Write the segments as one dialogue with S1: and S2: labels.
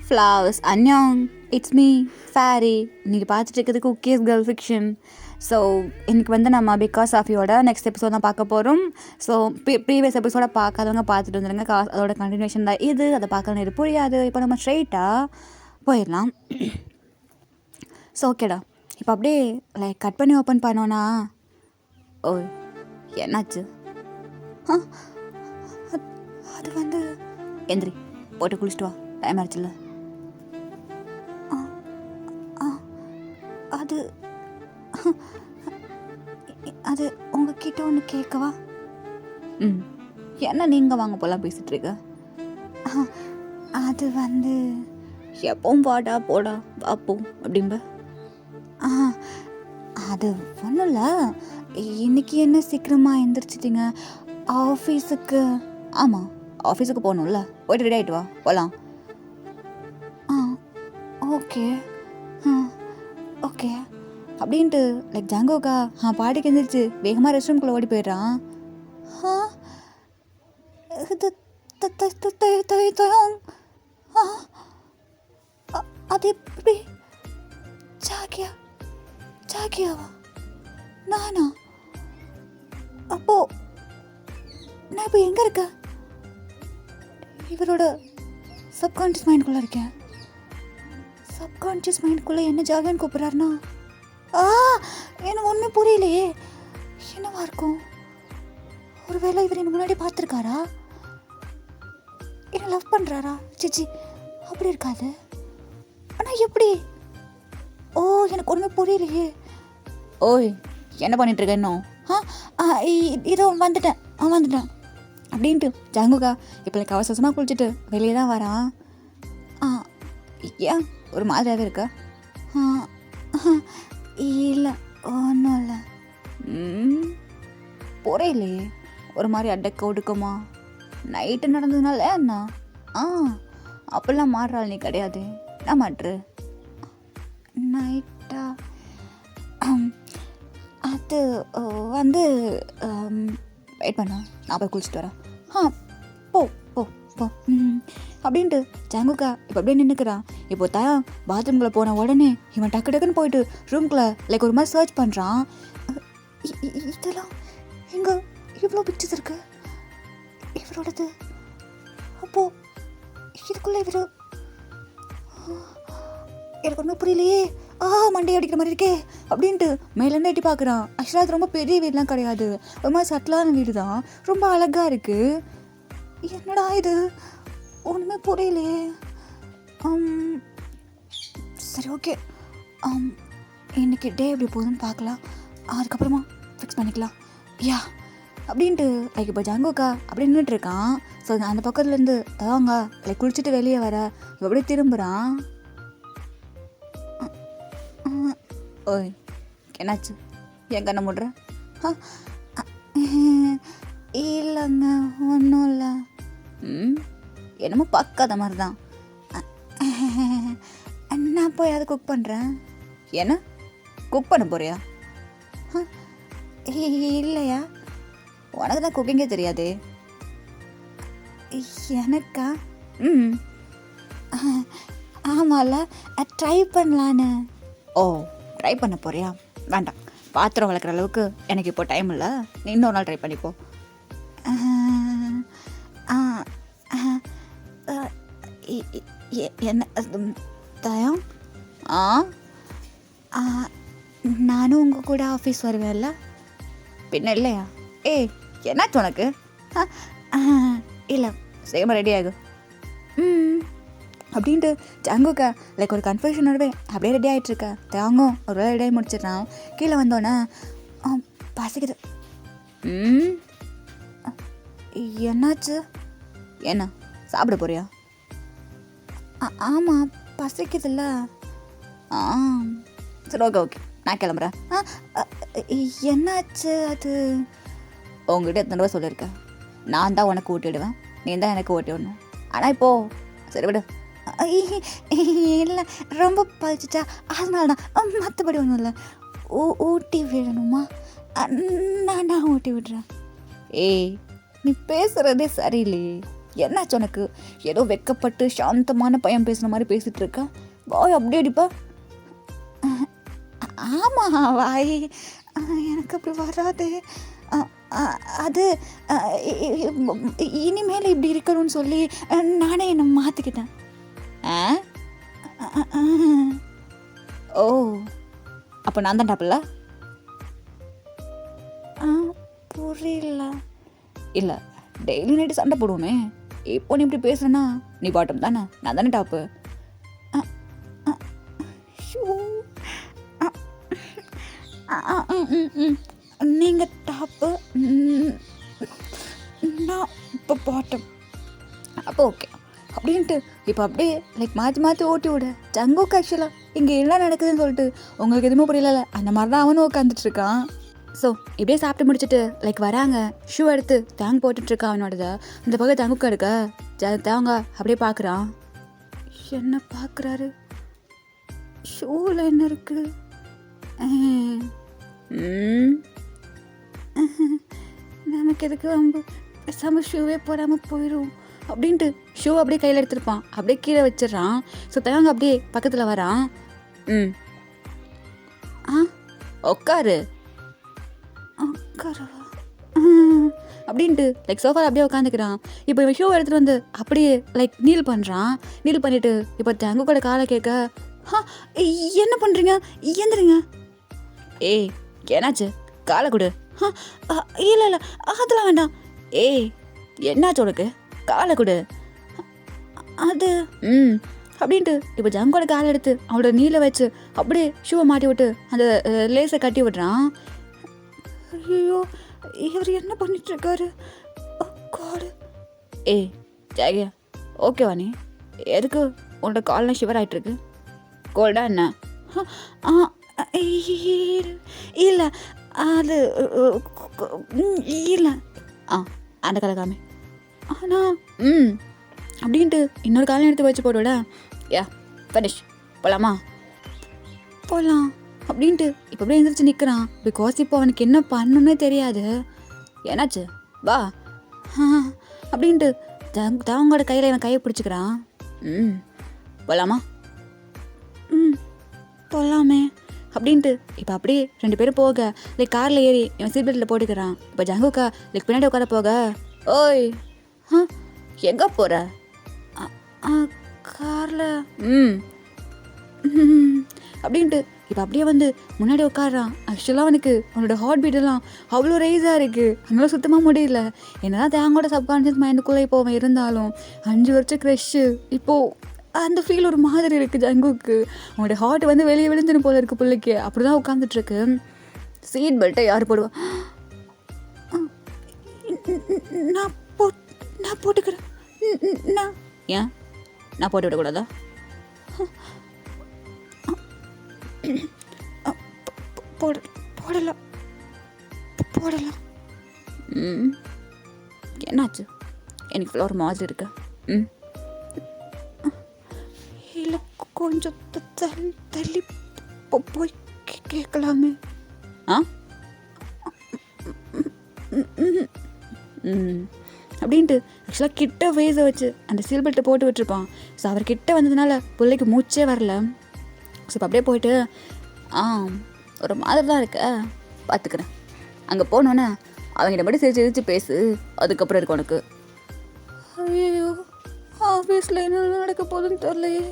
S1: Flowers அன்யாங், it's me Fairy. நீங்கள் பார்த்துட்டு இருக்கிறது குக்கீஸ் கேர்ள் ஃபிக்ஷன். ஸோ இன்றைக்கி வந்து நம்ம பிகாஸ் ஆஃப் யோட நெக்ஸ்ட் எபிசோட் தான் பார்க்க போகிறோம். ஸோ ப்ரீவியஸ் எபிசோட பார்க்காதவங்க பார்த்துட்டு வந்துடுங்க. அதோட கண்டினியூஷன் தான் இது. அதை பார்க்கணும் இது புரியாது. இப்போ நம்ம ஸ்ட்ரைட்டாக போயிடலாம். ஸோ ஓகேடா, இப்போ அப்படியே லைக் கட் பண்ணி ஓப்பன் பண்ணோன்னா, ஓ என்னாச்சு? அது வந்து எந்திரி, போட்டு குளிச்சுட்டு வா, டைம் ஆயிடுச்சுல்ல. அது அது உங்ககிட்ட ஒன்று கேட்கவா? என்ன நீங்கள் வாங்க போலாம் பேசிகிட்ருக்க? அது வந்து எப்பவும் வாடா போடா வாப்போம் அப்படிம்ப. அது ஒன்றும் இல்லை, இன்னைக்கு என்ன சீக்கிரமாக எழுந்திரிச்சிட்டிங்க ஆஃபீஸுக்கு? ஆமாம், ஆஃபீஸுக்கு போகணும்ல, போய்ட்டு ரெடி ஆகிட்டு வா, போகலாம். ஓகே ஓகே அப்படின்ட்டு லைக் ஜாங்கோக்கா பாட்டுக்கு எழுந்திரிச்சு வேகமாக ரெஸ்ட் ரூம்குள்ளே ஓடி போயிடுறான். அது எப்படி? ஜாகியாவா? நானா? அப்போ நான் இப்போ எங்கே இருக்கேன்? இவரோட சப்கான்ஷியஸ் மைண்டுக்குள்ளே இருக்கேன். சப்கான்ஷியஸ் மைண்டுக்குள்ளே என்ன ஜாகியான்னு கூப்பிட்றாருனா, எனக்கு ஒன்றுமே புரியலையே. என்னவா இருக்கும்? ஒருவேளை இவர் எனக்கு முன்னாடி பார்த்துருக்காரா? என்ன லவ் பண்ணுறாரா? சிச்சி, அப்படி இருக்காது. ஆனால் எப்படி? ஓ, எனக்கு ஒன்றுமே புரியலையே. ஓய், என்ன பண்ணிட்டுருக்க இன்னும்? இதோ வந்துட்டேன் அப்படின்ட்டு ஜாங்குக்கா இப்போ லைக் அவசரமாக குளிச்சுட்டு வெளியே தான் வரான். ஏன் ஒரு மாதிரியாகவே இருக்கா? இல்லை, ஒன்றும் இல்லை. புரியலையே, ஒரு மாதிரி அடக்க ஒடுக்கமா? நைட்டு நடந்ததுனால என்ன? அப்படிலாம் மாறுறாள் நீ கிடையாது. என்ன மாற்று? நைட்டா? அது வந்து வெயிட் பண்ண, நான் போய் குளிச்சுட்டு வரேன். போ போ போ அப்படின்ட்டு ஜாங்குக்கா இப்போ அப்படியே நின்றுக்கிறான். இப்போ தயா பாத்ரூம்குள்ளே போன உடனே இவன் டக்கு டக்குன்னு போயிட்டு ரூம்குள்ளே லைக் ஒரு மாதிரி சர்ச் பண்ணுறான். இதெல்லாம் எங்கே இவ்வளோ பிக்சர்ஸ் இருக்கு இவரோடது? அப்போது இதுக்குள்ளே இவர் எனக்கு ஒன்றும் புரியலையே. மண்டை அடிக்கிற மாதிரி இருக்கே அப்படின்ட்டு மேலேருந்து எட்டி பார்க்குறான். ஆக்சுவலாக அது ரொம்ப பெரிய வீடுலாம் கிடையாது, ஒரு மாதிரி சட்டிலான வீடு தான், ரொம்ப அழகாக இருக்குது. என்னடா இது, ஒன்றுமே புரியலையே. சரி ஓகே, இன்னைக்கு டே எப்படி போகுதுன்னு பார்க்கலாம், அதுக்கப்புறமா ஃபிக்ஸ் பண்ணிக்கலாம். யா அப்படின்ட்டு லைக் இப்போ ஜாங்கோக்கா அப்படி நின்றுட்டுருக்கான். ஸோ அந்த பக்கத்துலேருந்து தவாங்க லைக் குளிச்சுட்டு வெளியே வர அப்படியே திரும்புகிறான். ஓய், என்னாச்சு? என் கண்ணை மூடுற? இல்லைங்க, ஒன்றும் இல்லை. என்னமோ பார்க்காத மாதிரி தான். நான் போய் அதை குக் பண்ணுறேன். என்ன குக் பண்ண போறியா? இல்லையா, உனக்கு தான் குக்கிங்கே தெரியாதே. எனக்கா? ஆமாம்ல, ட்ரை பண்ணலான்னு. ஓ, ட்ரை பண்ண போறியா? வேண்டாம், பாத்திரம் வளர்க்குற அளவுக்கு எனக்கு இப்போ டைம் இல்லை. நீ இன்னொரு நாள் ட்ரை பண்ணிப்போ. என்ன தயம்? நானும் உங்கள் கூட ஆஃபீஸ் வருவேன்ல, பின்ன இல்லையா? ஏய், என்னாச்சு உனக்கு? இல்லை, சேமாக ரெடி ஆகும் அப்படின்ட்டு ஜாங்குக்கா லைக் ஒரு கன்ஃபியூஷனோடவே அப்படியே ரெடி ஆகிட்டுருக்கா. தேங்கும் ஒரு வேலை ரெடி ஆகி முடிச்சிடறான். கீழே வந்தோன்னே பசிக்குது. என்னாச்சு? என்ன சாப்பிட போறியா? ஆமாம், பசிக்குதுல்ல. சரி ஓகே ஓகே, நான் கிளம்புறேன். என்னாச்சு? அது உங்ககிட்ட எத்தனை ரூபா சொல்லியிருக்கேன், நான் தான் உனக்கு ஊட்டிவிடுவேன், நீ தான் எனக்கு ஊட்டி விடணும். ஆனால் இப்போது சரி விடு. இல்லை, ரொம்ப பழிச்சிச்சா அதனால தான், மற்றபடி ஒன்றும் இல்லை. ஊட்டி விடணுமா? நான் ஊட்டி விடுறேன். ஏய், நீ பேசுகிறதே சரியில்லையே. என்னாச்சு உனக்கு? ஏதோ வெக்கப்பட்டு சாந்தமான பையன் பேசுகிற மாதிரி பேசிகிட்டு இருக்க. வாய் அப்படியே அடிப்பா. ஆமாம் வாய், எனக்கு அப்படி வராது. அது இனிமேல் இப்படி இருக்கணும்னு சொல்லி நானே என்னை மாற்றிக்கிட்டேன். ஓ, அப்போ நான் தான் டாப்பில்ல? புரியல. இல்லை, டெய்லி நைட்டு சண்டை போடுவோமே, இப்போ நீ இப்படி பேசுறேன்னா நீ பாட்டம் தானே, நான் தானே டாப்பு. நீங்கள் டாப்பு, நான் இப்போ பாட்டம். அப்போ ஓகே அப்படின்ட்டு இப்போ அப்படியே லைக் மாற்றி மாற்றி ஓட்டி விட. ஜங்குக்கு ஆக்சுவலாக இங்கே என்ன நடக்குதுன்னு சொல்லிட்டு உங்களுக்கு எதுவுமே புரியல. அந்த மாதிரி தான் அவனும் உட்காந்துட்டு இருக்கான். ஸோ இப்படியே சாப்பிட்டு முடிச்சுட்டு லைக் வராங்க. ஷூ எடுத்து தேங்க போட்டுட்ருக்கான் அவனோடத. இந்த பக்கம் தங்குக்கு எடுக்க தேங்க அப்படியே பார்க்குறான். என்ன பார்க்குறாரு? ஷூவில் என்ன இருக்குது? நமக்கு எதுக்கு வம்பு, பேசாமல் ஷூவே போடாமல் போயிடும் அப்படின்ட்டு ஷூ அப்படியே கையில் எடுத்துருப்பான். அப்படியே கீழே வச்சிடறான். ஸோ தேங்க அப்படியே பக்கத்தில் வரான். உட்காரு உட்காரவா அப்படின்ட்டு லைக் சோஃபாவில் அப்படியே உட்காந்துக்கிறான். இப்போ இவன் ஷூ எடுத்துகிட்டு வந்து அப்படியே லைக் நீல் பண்ணுறான். நீல் பண்ணிவிட்டு இப்போ தேங்க கூட காலை கேட்க, என்ன பண்ணுறீங்க, எந்திரிங்க. ஏய் என்னாச்சு, காலை கொடு. இல்லை இல்லை அதெல்லாம் வேண்டாம். ஏய் என்னாச்சு உனக்கு, காலை கொடு. அது அப்படின்ட்டு இப்போ ஜங்கோட காலை எடுத்து அவளோட நீலை வச்சு அப்படியே ஷூவை மாட்டி விட்டு அந்த லேஸை கட்டி விடுறான். ஐயோ இவர் என்ன பண்ணிட்டுருக்காரு? காடு. ஏய் ஜாகியா, ஓகேவா நீ? எதுக்கு உன்னோட கால்லாம் ஷிவர் ஆகிட்டுருக்கு? கோல்டா என்ன? இல்லை அது இல்லை. அந்த காலை காமி. ஆனால் அப்படின்ட்டு இன்னொரு காலையும் எடுத்து வச்சு போடுவிட. ஃபினிஷ், போகலாமா? போகலாம் அப்படின்ட்டு இப்போ அப்படியே எழுந்திரிச்சு நிற்கிறான். பிகாஸ் இப்போ அவனுக்கு என்ன பண்ணணுன்னே தெரியாது. என்னாச்சு வா அப்படின்ட்டு தவங்களோட கையில் இவன் கையை பிடிச்சிக்கிறான். போகலாமா? போகலாமே அப்படின்ட்டு இப்போ அப்படியே 2 பேரும் போக லைக் காரில் ஏறி இவன் சீட் பெல்ட்டில் போட்டுக்கிறான். இப்போ ஜங்குக்கா லைக் பின்னாடி உட்கார போக, ஓய் எங்கே போகிற? காரில் அப்படின்ட்டு இப்போ அப்படியே வந்து முன்னாடி உட்காடுறான். ஆக்சுவலாக அவனுக்கு அவனோட ஹார்ட் பீட்டெல்லாம் அவ்வளோ ரைஸாக இருக்குது. அதனால சுத்தமாக முடியல. என்னதான் தேங்கோட சப்கான்ஷியஸ் மைண்டுக்குள்ளே இப்போ அவன் இருந்தாலும் 5 வருஷம் க்ரெஷ்ஷு இப்போது அந்த ஃபீல் ஒரு மாதிரி இருக்குது ஜங்குக்கு. அவனோட ஹார்ட் வந்து வெளியே விழுந்துன்னு போல இருக்குது பிள்ளைக்கு. அப்படி தான் உட்காந்துட்ருக்கு. சீட் பெல்ட்டை யார் போடுவா? நான் போட்டுக்கிறேன். ஏன் நான் போட்டு விடக்கூடாதா? போடலாம் போடலாம். என்னாச்சு? எனக்கு ஃபுல்லாக ஒரு மாதிரி இருக்கு. இல்லை கொஞ்சம் தள்ளி போய் கேட்கலாமே. அப்படின்ட்டு ஆக்சுவலாக கிட்ட வேஸை வச்சு அந்த சீல் பெல்ட்டை போட்டு விட்டுருப்பான். ஸோ அவர் கிட்ட வந்ததுனால பிள்ளைக்கு மூச்சே வரல. ஸோ இப்போ அப்படியே போயிட்டு ஒரு மாதிரி தான் இருக்க, பார்த்துக்கிறேன். அங்கே போனோன்னே அவங்ககிட்ட மட்டும் சிரிச்சு சிரிச்சு பேசு, அதுக்கப்புறம் இருக்கு உனக்கு. ஐயோ ஆஃபீஸில் என்ன நடக்க போகுதுன்னு தெரியலையே.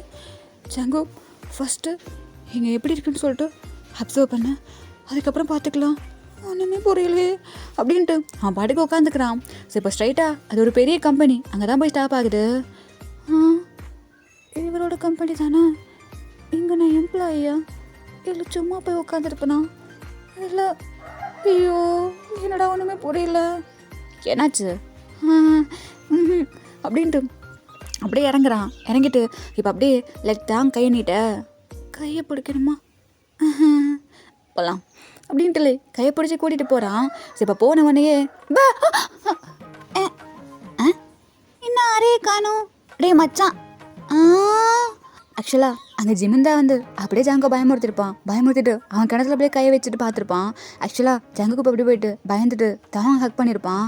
S1: ஜங்கு ஃபஸ்ட்டு இங்கே எப்படி இருக்குன்னு சொல்லிட்டு அப்சர்வ் பண்ண, அதுக்கப்புறம் பார்த்துக்கலாம். ஒன்றுமே புரியலையே அப்படின்ட்டு அவன் பாட்டுக்கு உட்காந்துக்கிறான். ஸோ இப்போ ஸ்ட்ரைட்டாக அது ஒரு பெரிய கம்பெனி, அங்கே தான் போய் ஸ்டாப் ஆகுது. இவரோட கம்பெனி தானே? இங்கே நான் எம்ப்ளாயியா இல்லை சும்மா போய் உட்காந்துருப்பேனா? இல்லை ஐயோ என்னடா ஒன்றுமே புரியல. என்னாச்சு அப்படின்ட்டு அப்படியே இறங்குறான். இறங்கிட்டு இப்போ அப்படியே லைக் தான் கையை நீட்ட, கையை பிடிக்கணுமா போகலாம் அப்படின்ட்டு கையை பிடிச்சி கூட்டிகிட்டு போகிறான். சரி இப்போ போன உடனேயே இன்னும் யாரையே காணும் டே மச்சான். ஆக்சுவலாக அந்த ஜிமிந்தா வந்து அப்படியே ஜாங்கோ பயமுறுத்திட்டு அவன் கிணத்துல அப்படியே கையை வச்சுட்டு பார்த்துருப்பான். ஆக்சுவலாக ஜங்குக்கு இப்போ அப்படி போயிட்டு பயந்துட்டு தவங்க ஹக் பண்ணியிருப்பான்.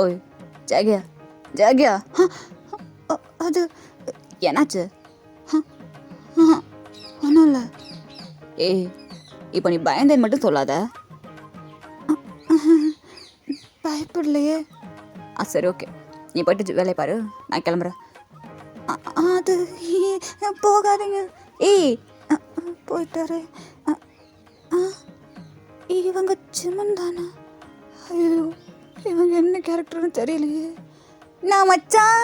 S1: ஓய் ஜாகியா ஜாகியா அது என்னாச்சு? ஒன்றும் இல்லை. ஏய், இப்போ நீ பயந்தேன்னு மட்டும் சொல்லாத. பயப்படலையே. சரி, ஓகே, நீ போயிட்டு வேலையை பாரு, நான் கிளம்புறேன். அது போகாதீங்க. ஏய், போயிட்டாரு. இவங்க ஜிமன் தானே? ஐயோ, இவங்க என்ன கேரக்டர்னு தெரியலையே. நான் மச்சான்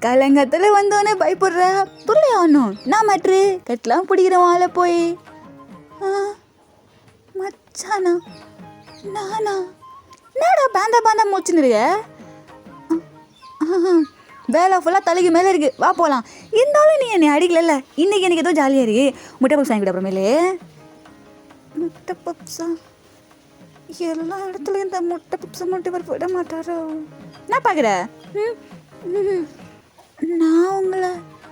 S1: கலங்கத்தில் வந்தோடனே பயப்படுற புள்ளி ஆகணும். நான் மாற்று கட்டெலாம் பிடிக்கிற வாழை போய். மச்சானா நானா? என்னடா பேந்தா பேந்தா முடிச்சுருக்க? வேலை ஃபுல்லாக தலைக்கு மேலே இருக்கு, வா போகலாம். இருந்தாலும் நீ என்னை அடிக்கல. இன்னைக்கு எனக்கு ஏதோ ஜாலியாக இருக்கு. முட்டை பப்ஸ் வாங்கிவிட அப்புறமேலே. முட்டை பப்ஸா? எல்லா இடத்துலையும் இந்த முட்டை பப்ஸை மட்டும் இவர் விட மாட்டாரோ? நான் பார்க்குற நான் உங்களை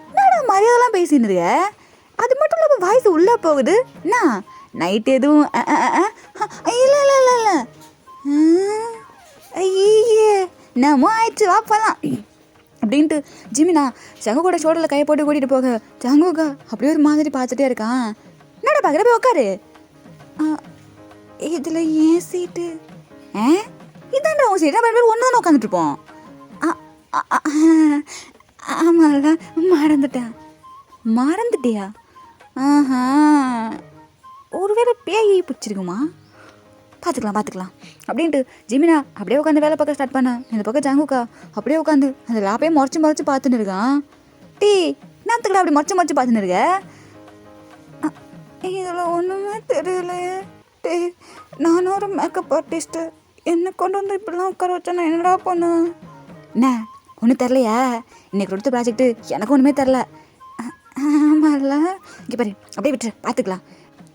S1: என்னடா மரியாதைலாம் பேசின்னு இருக்க? அது மட்டும் இல்லாமல் வாய்ஸ் உள்ளே போகுது. நான் நைட்டு எதுவும் இல்லை இல்லை இல்லை இல்லை. ஐயே, நம்ம ஆயிடுச்சு, வா போகலாம் அப்படின்ட்டு ஜிமினா ஜங்கு கூட ஷோல்டரில் கையை போட்டு கூட்டிகிட்டு போக, ஜங்குக்கா அப்படியே ஒரு மாதிரி பார்த்துட்டே இருக்கான். என்னடா பார்க்குற, போய் உட்காரு. இதில் ஏன் சீட்டு? இதாண்டா உன் சீட்டு. பேர் ஒன்று தானே உட்காந்துட்டு இருப்போம். ஆமாம்ல, மறந்துட்டியா? ஒருவேளை பேய் பிடிச்சிருக்குமா? பார்த்துக்கலாம் அப்படின்ட்டு ஜிமினா அப்படியே உட்காந்து வேலை பார்க்க ஸ்டார்ட் பண்ண. இந்த பக்கம் ஜங்குக்கா அப்படியே உட்காந்து அந்த லேப்பையே முறைச்சி பார்த்துன்னு இருக்கான். டீ நேரத்துக்குள்ள அப்படி முறைச்சி பார்த்துன்னு இருக்க? இதில் ஒன்றுமே தெரியலையே. டே, நானும் ஒரு மேக்கப் ஆர்டிஸ்ட்டு, என்னை கொண்டு வந்து இப்படிலாம் உட்கார வச்சா நான் என்னடா பண்ணுவேன்? என்ன ஒன்றும் தெரிலையா? இன்னைக்கு கொடுத்த ப்ராஜெக்ட்டு எனக்கு ஒன்றுமே தெரில. ஆமாம்ல, இங்கே பாரு, அப்படியே விட்டு பார்த்துக்கலாம்.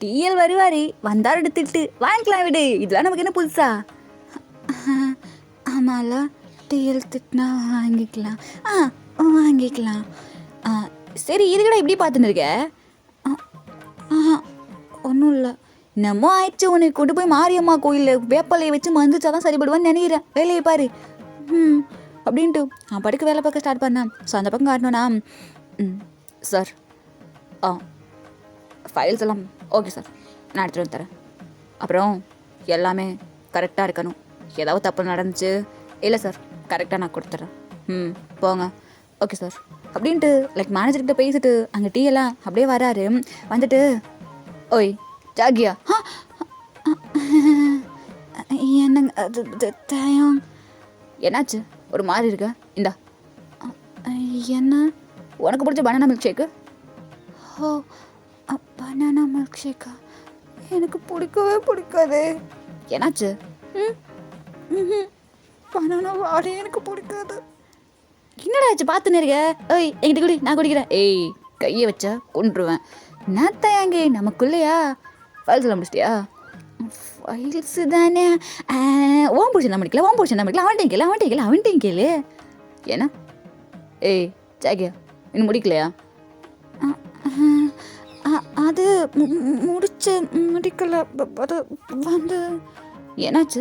S1: டிஎல் வருவார், வந்தார் எடுத்துட்டு வாங்கிக்கலாம் விடு. இதெல்லாம் நமக்கு என்ன புதுசா? ஆமாம்ல, டிஎல் திட்டினா வாங்கிக்கலாம். வாங்கிக்கலாம். சரி, இதுக்கடா இப்படி பார்த்துன்னு இருக்க? ஒன்றும் இல்லை. என்னமோ ஆயிடுச்சு, உனக்கு கொண்டு போய் மாரியம்மா கோயிலில் வேப்பலையை வச்சு மந்திரிச்சாதான் சரிபடுவான்னு நினைக்கிறேன். வேலையை பாரு அப்படின்ட்டு நான் படுக்க வேலை பார்க்க ஸ்டார்ட் பண்ணேன். ஸோ அந்த பக்கம் காட்டணும்னா, சார் ஃபைல்ஸ் எல்லாம் ஓகே சார், நான் எடுத்துகிட்டு வந்து தரேன். அப்புறம் எல்லாமே கரெக்டாக இருக்கணும். ஏதாவது தப்பு நடந்துச்சு? இல்லை சார், கரெக்டாக நான் கொடுத்துட்றேன். போங்க. ஓகே சார் அப்படின்ட்டு லைக் மேனேஜர்கிட்ட பேசிட்டு அங்கே டீ எல்லாம் அப்படியே வராரு. வந்துட்டு, ஓய் ஜாகியா, என்னங்க தயம், என்னாச்சு ஒரு மாதிரி இருக்க? இந்தா. என்ன? உனக்கு பிடிச்ச பனானா மில்க் ஷேக்கு? ஓ, பனானா மில்க் ஷேக்கா? எனக்கு பிடிக்கவே பிடிக்காது. என்னாச்சு? பனானா வாடே எனக்கு பிடிக்காது. என்னடா ஆச்சு பார்த்துன்னு இருக்க? ஏய், என்கிட்ட குடி, நான் குடிக்கிறேன். ஏய், கையை வச்சா கொண்டுருவேன். நாத்தாயாங்க நமக்குள்ளையா? ஃபைல்ஸ் எல்லாம் முடிச்சிட்டியா? ஃபைல்ஸு தானே. ஓம் பிடிச்சி தான் முடிக்கல, அவன்கிட்டையும் கேளு. ஏன்னா? ஏய் ஜாகியா, இன்னும் முடிக்கலையா? அது முடிக்கல. அது வந்து என்னாச்சு?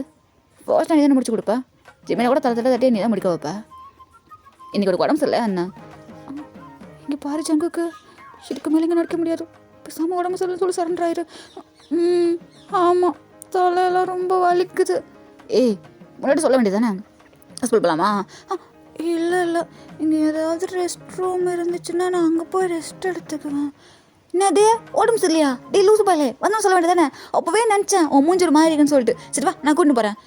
S1: ஃபர்ஸ்ட் நீ தானே முடிச்சு கொடுப்பா. ஜிமினை கூட தலை தட்டியே நீ தான் முடிக்க வைப்ப. இன்னைக்கு ஒரு உடம்பு சொல்ல என்ன? இங்கே பாரு ஜங்குக்கு, இதுக்கு மேலே இங்கே நடக்க முடியாது. பேசாமல் உடம்பு சொல்லி சரண்டர் ஆயிரு. ஆமாம், தலையெல்லாம் ரொம்ப வலிக்குது. ஏய், முன்னாடி சொல்ல வேண்டியதானே? ஹாஸ்பிட்டல் போகலாமா? இல்லை, இங்கே ஏதாவது ரெஸ்ட் ரூம் இருந்துச்சுன்னா நான் அங்கே போய் ரெஸ்ட் எடுத்துக்குவேன். என்னது உடம்பு சரியில்லையா? டே லூசு பாலே, வந்தோம் சொல்ல வேண்டியதானே? அப்போவே நினச்சேன் உன் மூஞ்சி ஒரு மாதிரி இருக்குன்னு சொல்லிட்டு. சரி வா, நான் கூட்டின்னு போகிறேன்.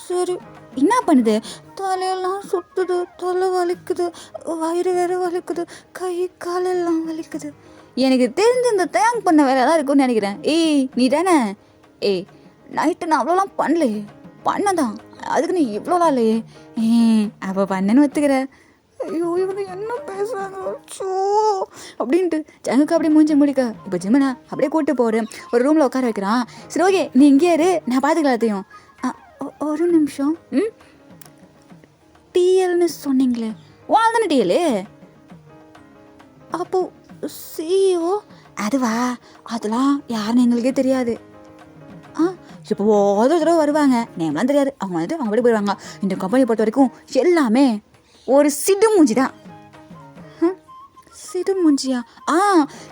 S1: சரி. என்ன பண்ணுது? தலையெல்லாம் சுட்டுது, தலை வலிக்குது, வயிறு வேறு வலிக்குது, கை காலெல்லாம் வலிக்குது. எனக்கு தெரிஞ்சு இந்த தேங்க் பண்ண வேலை தான் இருக்குன்னு நினைக்கிறேன். ஏய் நீ தானே? ஏய், நைட்டு நான் அவ்வளோலாம் பண்ணலையே. பண்ணதான், அதுக்கு நீ இவ்வளோலாம் இல்லையே. அப்போ பண்ணேன்னு ஒத்துக்கிற. ஐயோ, இவங்க என்ன பேசுகிறாங்க சோ அப்படின்ட்டு ஜங்குக்கு அப்படியே மூஞ்சி முடிக்க. இப்போ ஜிமனா அப்படியே கூப்பிட்டு போகிறேன், ஒரு ரூமில் உட்கார வைக்கிறான். சரி ஓகே, நீ இங்கே இரு, நான் பார்த்துக்கலாம் எல்லாத்தையும். ஒரு நிமிஷம். டிஎல்னு சொன்னீங்களே, வாழ் தானே டிஎல்? அப்போது சிஇஓ? அதுவா? அதெல்லாம் யாருன்னு எங்களுக்கே தெரியாது. இப்போ ஒரு தடவை வருவாங்க, நேம்லாம் தெரியாது, அவங்க வந்துட்டு அவங்க போய் போயிடுவாங்க. இந்த கம்பெனி பொறுத்த வரைக்கும் எல்லாமே ஒரு சிடு மூஞ்சி தான். சிடு மூஞ்சியா?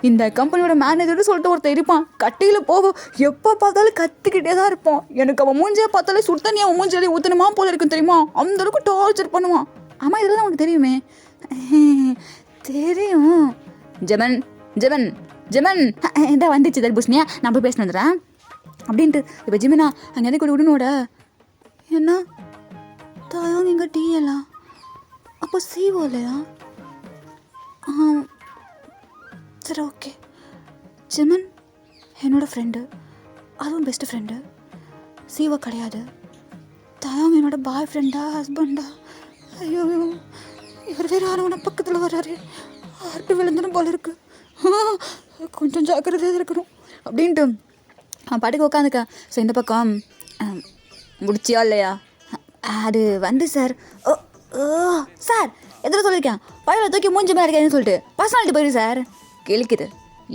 S1: இந்த கம்பெனியோட மேனேஜர்னு சொல்லிட்டு ஒருத்தர் இருப்பான், கட்டியில் போவோம், எப்போ பார்த்தாலும் கத்திக்கிட்டே தான் இருப்பான். எனக்கு அவன் மூஞ்சியை பார்த்தாலே சுத்தனி அவன் மூஞ்சிலே ஊற்றணுமா போல இருக்கும் தெரியுமா, அந்த அளவுக்கு டார்ச்சர் பண்ணுவான். ஆமாம், இதெல்லாம் உனக்கு தெரியுமே. தெரியும். ஜெமன் ஜெமன் ஜெமன் இந்த வந்துச்சு தர்பூசணியா, நான் போய் பேசினு வந்துடுறேன் அப்படின்ட்டு. இப்போ ஜிமினா அங்கே எதை கூட விடனோட என்ன தாயம் இங்கே டீ எல்லாம் அப்போ சீவோலையா? சரி, ஓகே. ஜிமன் என்னோடய ஃப்ரெண்டு, அதுவும் பெஸ்ட்டு ஃப்ரெண்டு. சீவோ கிடையாது. தாயம் என்னோட பாய் ஃப்ரெண்டா ஹஸ்பண்டா? ஐயோ, இவர் வேறு ஆனவன பக்கத்தில் வர்றாரு, ஆர்ட்டு விழுந்தனும் போல இருக்கு, கொஞ்சம் ஜாக்கிரதையாக இருக்கணும் அப்படின்ட்டு அவன் பாட்டுக்கு உட்காந்துக்க. ஸோ இந்த பக்கம் முடிச்சியா இல்லையா? அது வந்து சார், சார் எதில் சொல்லியிருக்கேன், பயில தூக்கி மூஞ்சி மேலே அடிக்காதுன்னு சொல்லிட்டு பர்சனாலிட்டி போயிடு சார். கிழிக்குது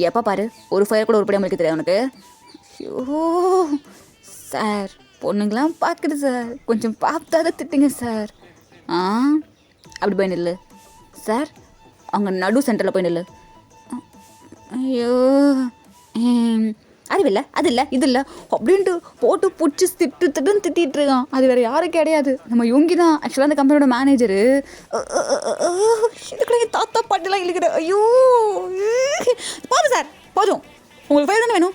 S1: எப்போ பாரு, ஒரு ஃபயர் கூட உருப்படியாக முடிக்க தெரியாது உனக்கு. ஐயோ சார், பொண்ணுங்களாம் பார்க்குது சார், கொஞ்சம் பார்த்தாத திட்டுங்க சார். அப்படி போய் நில்லு சார், அவங்க நடு சென்டரில் போய் நில்லு. ஐயோ அறிவில்லை, அது இல்லை இது இல்லை அப்படின்ட்டு போட்டு பிடிச்சி திட்டுன்னு திட்டிகிட்டு இருக்கான். அது வேறு யாரும் கிடையாது, நம்ம யோங்கி தான் ஆக்சுவலாக அந்த கம்பெனியோட மேனேஜரு. இதுக்குள்ள தாத்தா பாட்டிலாம் இழுக்கிற. ஐயோ போதும் சார், போதும். உங்களுக்கு ஃபைல் தானே வேணும்,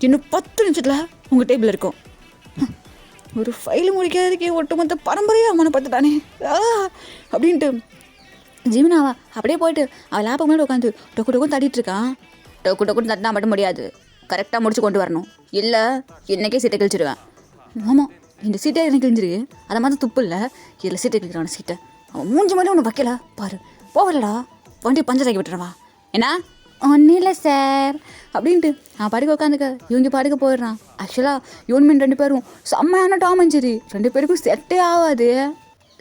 S1: இன்னும் 10 நிமிஷத்தில் உங்கள் டேபிள் இருக்கும். ஒரு ஃபைல் முடிக்காததுக்கே ஒட்டுமொத்த பரம்பரையாக அவமானப்பட்டுட்டானே அப்படின்ட்டு ஜிமினாவா அப்படியே போயிட்டு அவள் லேப்புக்கு மேலே உட்காந்து டொக்கு டொக்குன்னு தட்டிகிட்டு இருக்கான். டொக்குன்னு தட்டினா மட்டும் முடியாது, கரெக்டாக முடிச்சு கொண்டு வரணும், இல்லை இன்றைக்கே சீட்டை கிழிச்சிடுவேன். ஆமாம், இந்த சீட்டை எனக்கு கிழிஞ்சிருக்கு, அதை மாதிரி துப்பு இல்லை, இதில் சீட்டை கிழிக்கிறான சீட்டை. அவன் மூஞ்சி மாதிரி ஒன்று வைக்கல பாரு, போகலடா வண்டி பஞ்சர் ஆக்கி விட்டுறவா. என்ன ஒன்றும் இல்லை சார் அப்படின்ட்டு நான் பாட்டுக்கு உட்காந்துக்க. இவங்க பாட்டுக்கு போயிடுறான். ஆக்சுவலாக யூன்மின் 2 பேரும் செம்மையான டாம் அண்ட் ஜெர்ரி, 2 பேருக்கும் செட்டே ஆகாது.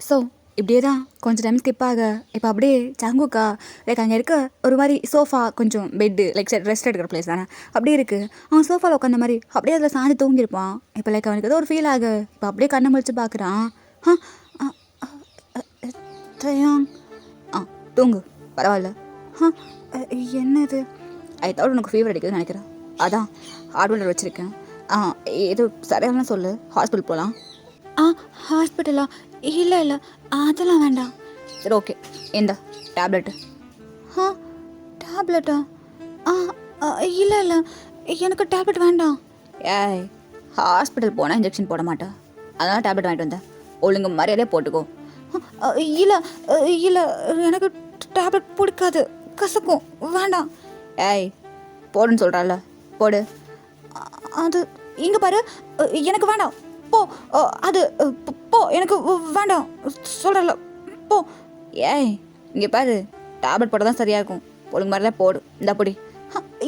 S1: ஸோ இப்படியே தான் கொஞ்சம் டைம் ஸ்கிப் ஆக. இப்போ அப்படியே ஜங்குக்கா லைக் அங்கே இருக்க ஒரு மாதிரி சோஃபா, கொஞ்சம் பெட்டு லைக் ரெஸ்ட் எடுக்கிற பிளேஸ் தானே, அப்படியே இருக்குது. அவன் சோஃபாவில் உட்காந்த மாதிரி அப்படியே அதில் சாஞ்சு தூங்கியிருப்பான். இப்போ லைக் அவனுக்கு ஏதோ ஒரு ஃபீல் ஆகு. இப்போ அப்படியே கண்ணை முழிச்சு பார்க்குறான். தூங்கு பரவாயில்ல. என்னது, ஐ தாட் உனக்கு ஃபீவர் அடிக்குதுன்னு நினைக்கிறேன், அதான் ஹார்ட்வேர் வச்சுருக்கேன். ஏதோ சரியான சொல்லு, ஹாஸ்பிட்டல் போகலாம். ஹாஸ்பிட்டலா? இல்லை அதெல்லாம் வேண்டாம். சரி ஓகே, இந்த டேப்லெட்டு. டேப்லெட்டா? இல்லை எனக்கு டேப்லெட் வேண்டாம். ஏய், ஹாஸ்பிட்டல் போனால் இன்ஜெக்ஷன் போட மாட்டேன், அதனால் டேப்லெட் வாங்கிட்டு வந்தேன், ஒழுங்கு மரியாதையே போட்டுக்கோ. இல்லை எனக்கு டேப்லெட் பிடிக்காது, கசக்கும், வேண்டாம். ஏய் போடுன்னு சொல்கிறாள்ல, போடு. அது இங்கே பாரு, எனக்கு வேண்டாம், போ. அது போ, எனக்கு வேண்டாம் சொல்கிறல, போ. ஏய் இங்கே பாரு, டேப்லெட் போட தான் சரியாக இருக்கும், ஒழுங்கு மாதிரிலாம் போடு, இந்த பொடி.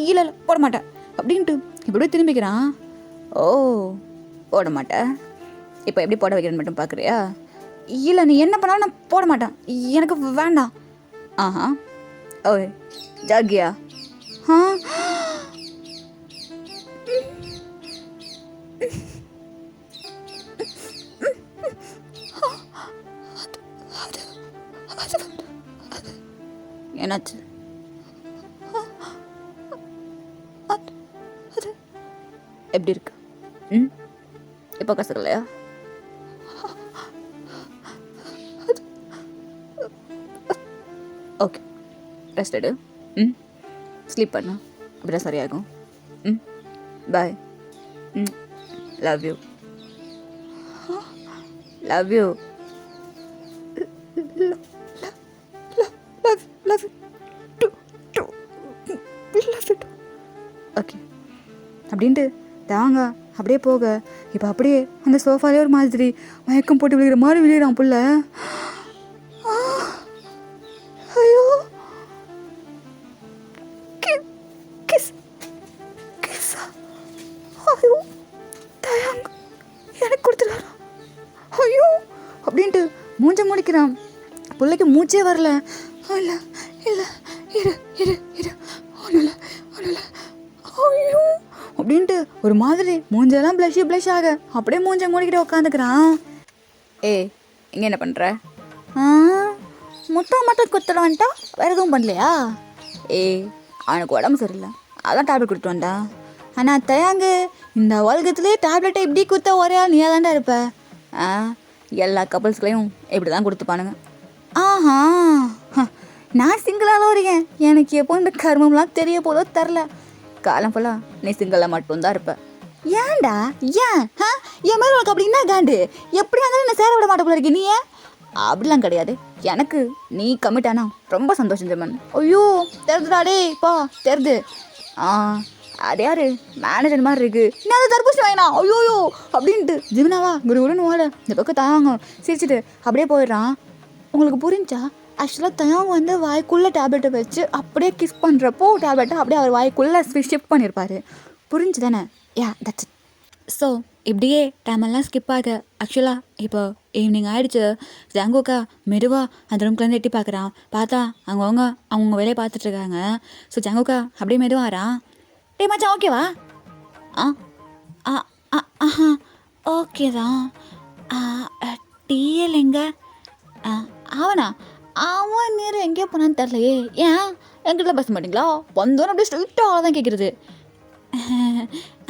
S1: இல்லை போட மாட்டேன் அப்படின்ட்டு இப்படி திரும்பிக்கிறான். ஓ போட மாட்டேன், இப்போ எப்படி போட வைக்கிறேன்னு மட்டும் பார்க்குறியா? இல்லை நீ என்ன பண்ணாலும் நான் போட மாட்டேன், எனக்கு வேண்டாம். ஓ ஜாகியா? என்னாச்சு? எப்படி இருக்கு? இப்போ கசக்கலையா? ஓகே, ரெஸ்ட் எடு, ஸ்லீப் பண்ணு, அப்படிதான் சரியாகும். Bye. Love you. Love you. Okay அப்படின்ட்டு தாங்க அப்படியே போக. இப்போ அப்படியே அந்த சோஃபாலே ஒரு மாதிரி மயக்கம் போட்டு விழுகிற மாதிரி விழுகிறான் புள்ள. ஐயோ ஐயோ தயாங்க எனக்கு கொடுத்துடலாம். ஐயோ அப்படின்ட்டு மூஞ்ச முடிக்கிறான். பிள்ளைக்கு மூச்சே வரல. இல்லை இல்லை இரு இரு இரு ஒன்றும் இல்லை ஒன்றும் இல்லை. ஐயோ அப்படின்ட்டு ஒரு மாதிரி மூஞ்செல்லாம் ப்ளஷ் ஆக அப்படியே மூஞ்சை மூடிக்கிட்டு உட்காந்துக்கிறான். இங்கே என்ன பண்ணுற? மட்டும் குத்துட வந்துட்டா, வேறு எதுவும் பண்ணலையா? அவனுக்கு உடம்பு சரியில்லை, அதான் டேப்லெட் கொடுத்து வந்தா. ஆனால் தயாங்கு, இந்த உலகத்துலேயே டேப்லெட்டை இப்படி குத்த ஒரே ஆள் நீயாக தாண்டா இருப்ப. எல்லா கப்பல்ஸ்களையும் இப்படி தான் கொடுத்துப்பானுங்க. ஆஹா, நான் சிங்கிளாக இருக்கேன். எனக்கு எப்போ இந்த கர்மம்லாம் தெரிய போதோ தெரில. காலம் ஃபுல்லாக நீ சிங்கிளாக மட்டும்தான் இருப்ப. ஏன்டா? ஏன் என் மேலே உனக்கு அப்படின்னா காண்டு? எப்படியா இருந்தாலும் என்ன சேர விட மாட்ட போல இருக்கு. நீ ஏன்? அப்படிலாம் கிடையாது. எனக்கு நீ கமிட் ஆனா ரொம்ப சந்தோஷம் ஜெமன். ஐயோ தெரிஞ்சுடாடே பா, தெரிது. அது யாரு மேனேஜர் மாதிரி இருக்கு. நான் அதை தர்பூசணி வாங்கினா ஐயோயோ அப்படின்ட்டு ஜிமினாவா குருன்னு ஓட இந்த பக்கம் தயாங்க சிரிச்சுட்டு அப்படியே போயிடுறான். உங்களுக்கு புரிஞ்சா? ஆக்சுவலாக தயாங்க வந்து வாய்க்குள்ளே டேப்லெட்டை வச்சு அப்படியே கிஸ் பண்ணுறப்போ டேப்லெட்டை அப்படியே அவர் வாய்க்குள்ளே ஷிஃப்ட் பண்ணியிருப்பார். புரிஞ்சு தானே? யா, தட்ஸ் இட். ஸோ இப்படியே டைமெல்லாம் ஸ்கிப் ஆக ஆக்சுவலாக இப்போ ஈவினிங் ஆகிடுச்சு. ஜாங்கோக்கா மெதுவாக அந்த ரூம்குள்ளேருந்து எட்டி பார்க்குறான். பார்த்தா அவங்க வேலையை பார்த்துட்ருக்காங்க. ஸோ ஜாங்கோக்கா அப்படியே மெதுவாகிறான். டே மச்சான் ஓகேவா? ஆஹா ஓகே தான். டிஎல் எங்க? அவனா? அவன் நேரம் எங்கேயோ போனான்னு தெரிலையே. ஏன் எங்கிட்ட பேச மாட்டிங்களா? வந்தோன்னு அப்படியே ஸ்ட்ரிக்டாக அவ்வளோதான் கேட்குறது.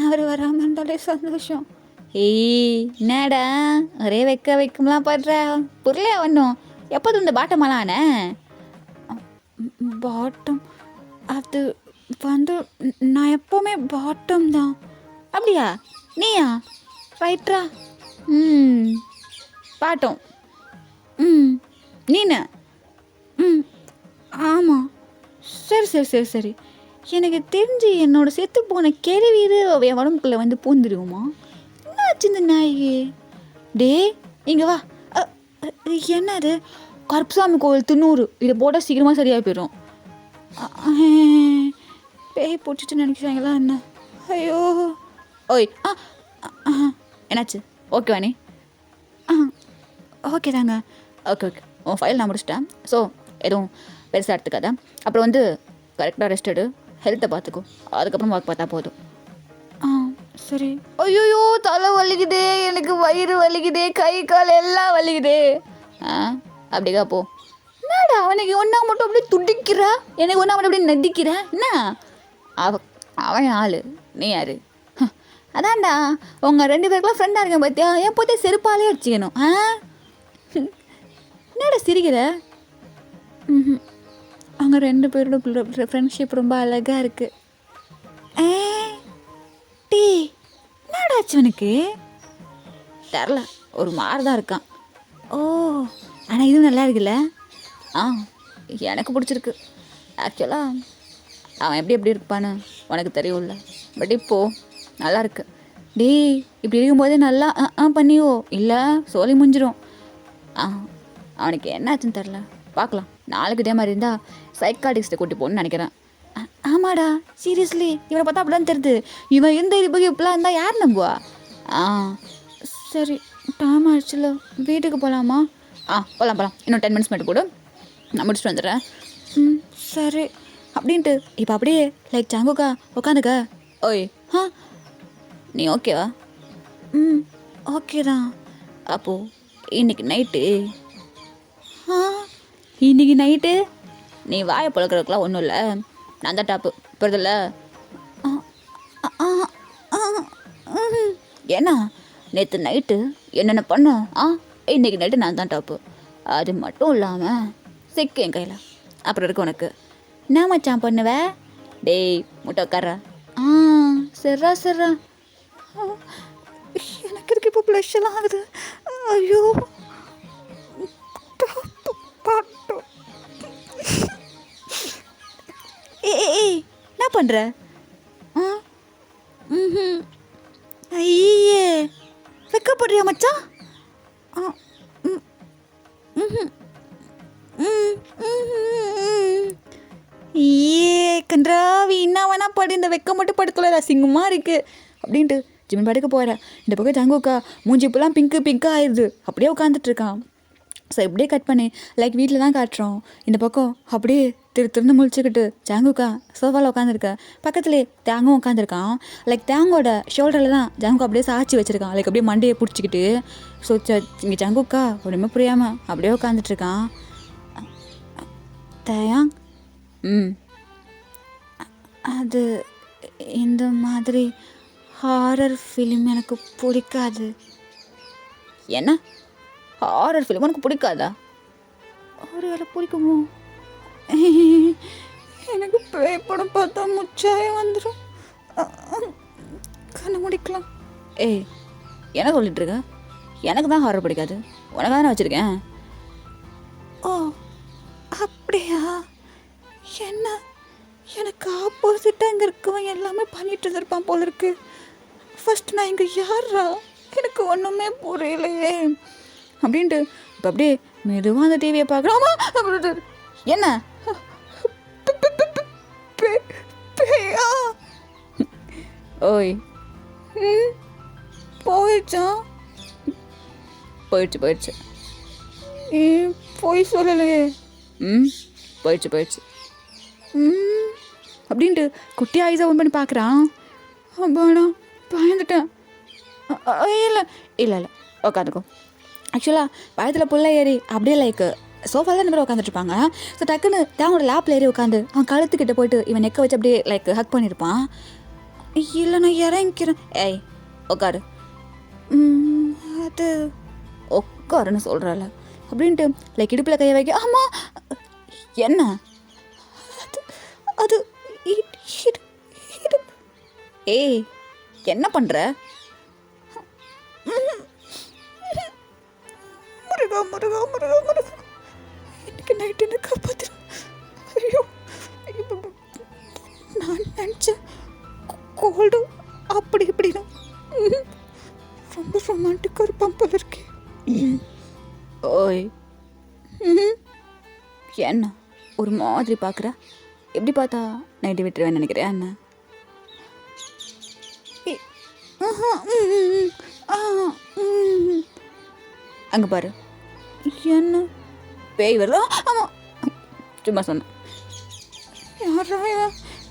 S1: அவர் வராமல் இருந்தாலே சந்தோஷம். என்னடா ஒரே வைக்கம்லாம் படுற பொருளே ஒன்றும். எப்போது இந்த பாட்டமெல்லாம் பாட்டம்? அது வந்து நான் எப்போவுமே பாட்டம் தான். அப்படியா? நீயா? ரைட்ரா. பாட்டம். நீனு? ஆமாம். சரி. எனக்கு தெரிஞ்சு என்னோட செத்து போன கேள்விது என் உடம்புக்குள்ளே வந்து பூந்துடுவோமா? என்னாச்சு இந்த நாய்க்கு? டே இங்கே வா. என்னது? கருப்புசாமி கோவில் 90. இதை போட்டால் சீக்கிரமாக சரியாக போயிடும். பேய் பிடிச்சிட்டு நினைக்கிறாங்களா என்ன? ஐயோ ஓய். என்னாச்சு? ஓகேவா நீ? ஓகே தாங்க. ஓகே உன் ஃபைல் நான் முடிச்சிட்டேன். ஸோ எதுவும் பெருசாக எடுத்துக்காத. அப்புறம் வந்து கரெக்டாக ரெஸ்ட் எடு, ஹெல்த்தை பார்த்துக்கோ. அதுக்கப்புறம் ஒர்க் பார்த்தா போதும். சரி. ஐயோ தலை வலிக்குதே, எனக்கு வயிறு வலிக்குதே, கை கால் எல்லாம் வலிக்குதே. அப்படிக்கா போ. என்னடா அவனுக்கு ஒன்றா மட்டும் அப்படியே துடிக்கிறா, எனக்கு ஒன்றா மட்டும் அப்படியே நடிக்கிறா என்ன? அவன் ஆள், நீ யார்? அதான்டா உங்கள் 2 பேருக்குலாம் ஃப்ரெண்டாக இருக்கேன் பார்த்தியா? என் போதே செருப்பாலே அடிச்சிக்கணும். என்னடா சிரிக்கிற? அவங்க 2 பேரோட ஃப்ரெண்ட்ஷிப் ரொம்ப அழகாக இருக்குது. டீ என்னடாச்சு உனக்கு? தெரில, ஒரு மாதிரி தான் இருக்கான். ஓ ஆனால் இதுவும் நல்லா இருக்குல்ல? எனக்கு பிடிச்சிருக்கு. ஆக்சுவலாக அவன் எப்படி இருப்பான்னு உனக்கு தெரியும்ல. பட் இப்போது நல்லா இருக்கு. டே இப்படி இருக்கும்போதே நல்லா பண்ணியோ இல்லை சோழி முடிஞ்சிடும். அவனுக்கு என்னாச்சுன்னு தெரில, பார்க்கலாம். நாளைக்கு இதே மாதிரி இருந்தால் சைக்காட்டிஸ்ட்டை கூட்டி போகணுன்னு நினைக்கிறேன். ஆமாடா சீரியஸ்லி இவனை பார்த்தா அப்படிலாம் தெரியுது. இவன் இருந்த இதுக்கு இப்படிலாம் இருந்தால் யார் நம்புவா? சரி டைம் ஆயிடுச்சுல, வீட்டுக்கு போகலாமா? போகலாம். இன்னும் 10 மினிட்ஸ் மட்டும் போடு, நான் முடிச்சுட்டு வந்துடுறேன். சரி அப்படின்ட்டு இப்போ அப்படியே லைக் ஜாங்கோக்கா உட்காந்துக்க. ஓய் நீ ஓகேவா? ஓகே தான். அப்போது இன்னைக்கு நைட்டு நீ வாயை பழக்கிறதுக்குலாம் ஒன்றும் இல்லை, நான் தான் டாப்பு போகிறதில்ல. ஏன்னா நேற்று நைட்டு என்னென்ன பண்ணோம், இன்றைக்கி நைட்டு நான் தான் டாப்பு. அது மட்டும் இல்லாமல் சிக்கு என் கையில் அப்புறம் இருக்கு உனக்கு. என்ன மச்சான் பண்ணுவேன்? டேய் முட்டை உட்கார. சரிரா எனக்கு இருக்கு இப்போ ப்ளஷ் எல்லாம் ஆகுது. ஐயோ ஏய் என்ன பண்ணுற? ஐயே வெக்கப்படுறியா மச்சான்? கன்றாவி என்ன வேணா படு, இந்த வெக்க மட்டும் படுத்தல அசிங்கமாக இருக்குது அப்படின்ட்டு ஜிம்மன் படுக்க போகிறேன். இந்த பக்கம் ஜாங்கோக்கா மூஞ்சி இப்போலாம் பிங்காக ஆயிடுது, அப்படியே உட்காந்துட்டு இருக்கான். ஸோ இப்படியே கட் பண்ணி லைக் வீட்டில் தான் காட்டுறோம். இந்த பக்கம் அப்படியே திருன்னு முழிச்சுக்கிட்டு ஜங்குக்கா சோஃபாவில் உட்காந்துருக்க, பக்கத்துலேயே தேங்கும் உட்காந்துருக்கான். லைக் தேங்கோட ஷோல்டரில் தான் ஜங்கு அப்படியே சாய்ச்சி வச்சுருக்கான், லைக் அப்படியே மண்டையை பிடிச்சிக்கிட்டு. ஸோ இங்கே ஜங்குக்கா ஒன்றுமே புரியாமல் அப்படியே உட்காந்துட்ருக்கான். தேயாங் அது இந்த மாதிரி ஹாரர் ஃபிலிம் எனக்கு பிடிக்காது. என்ன ஹாரர் ஃபிலிம் எனக்கு பிடிக்காதா? ஒரு வேலை பிடிக்குமோ? எனக்கு பேய் படம் பார்த்தா முச்சாயம் வந்துடும், கண்ணு முடிக்கலாம். ஏய் என்ன சொல்லிட்டு இருக்க? எனக்கு தான் ஹாரர் பிடிக்காது, உனக்கு தானே வச்சுருக்கேன். ஓ அப்படியா? என்ன எனக்கு ஆப்போசிட்டாக இங்கே இருக்கவன் எல்லாமே பண்ணிட்டு இருந்திருப்பான் போல இருக்கு. ஃபர்ஸ்ட் நான் இங்கே யாரா, எனக்கு ஒன்றுமே புரியலையே அப்படின்ட்டு இப்போ அப்படியே மெதுவாக அந்த டிவியை பார்க்குறாமா. என்ன ஓய் போயிடுச்சா? போயிடுச்சு போய் சொல்லலையே. போயிடுச்சு அப்படின்ட்டு குட்டி ஐஸை ஓன் பண்ணி பார்க்குறான். அப்பாடா பயந்துட்டேன். இல்லை உட்காந்துக்கோ. ஆக்சுவலாக பயத்தில் புள்ள ஏறி அப்படியே லைக் சோஃபாவில் இந்த மாதிரி உட்காந்துட்ருப்பாங்க. ஸோ டக்குன்னு தேவனோட லேப்பில் ஏறி உட்காந்து அவன் கழுத்துக்கிட்ட போயிட்டு இவன் நெக்க வச்சு அப்படியே லைக் ஹக் பண்ணியிருப்பான். இல்லை நான் இறங்கிக்கிறேன். ஏய் உட்காரு. அது உட்காருன்னு சொல்கிறல அப்படின்ட்டு லைக் இடுப்பில் கையை வைக்க. ஆமாம் என்ன அது ஏய் என்ன பண்ணுற? முருகா இன்னைக்கு நைட்டு என்ன காப்பாத்திரும். ஐயோ நான் நினச்சேன் கோல்டு அப்படி இப்படின்னு ரொம்ப ரொமான்டிக்காக இருப்பான் போல இருக்கு. ஓய் என்ன ஒரு மாதிரி பார்க்குற? எப்படி பார்த்தா நைட்டு விட்டுருவேன்னு நினைக்கிறேன். என்ன அங்கே பாரு. என்ன பேய் வருதா? ஆமாம் சும்மா சொன்னேன். யாரா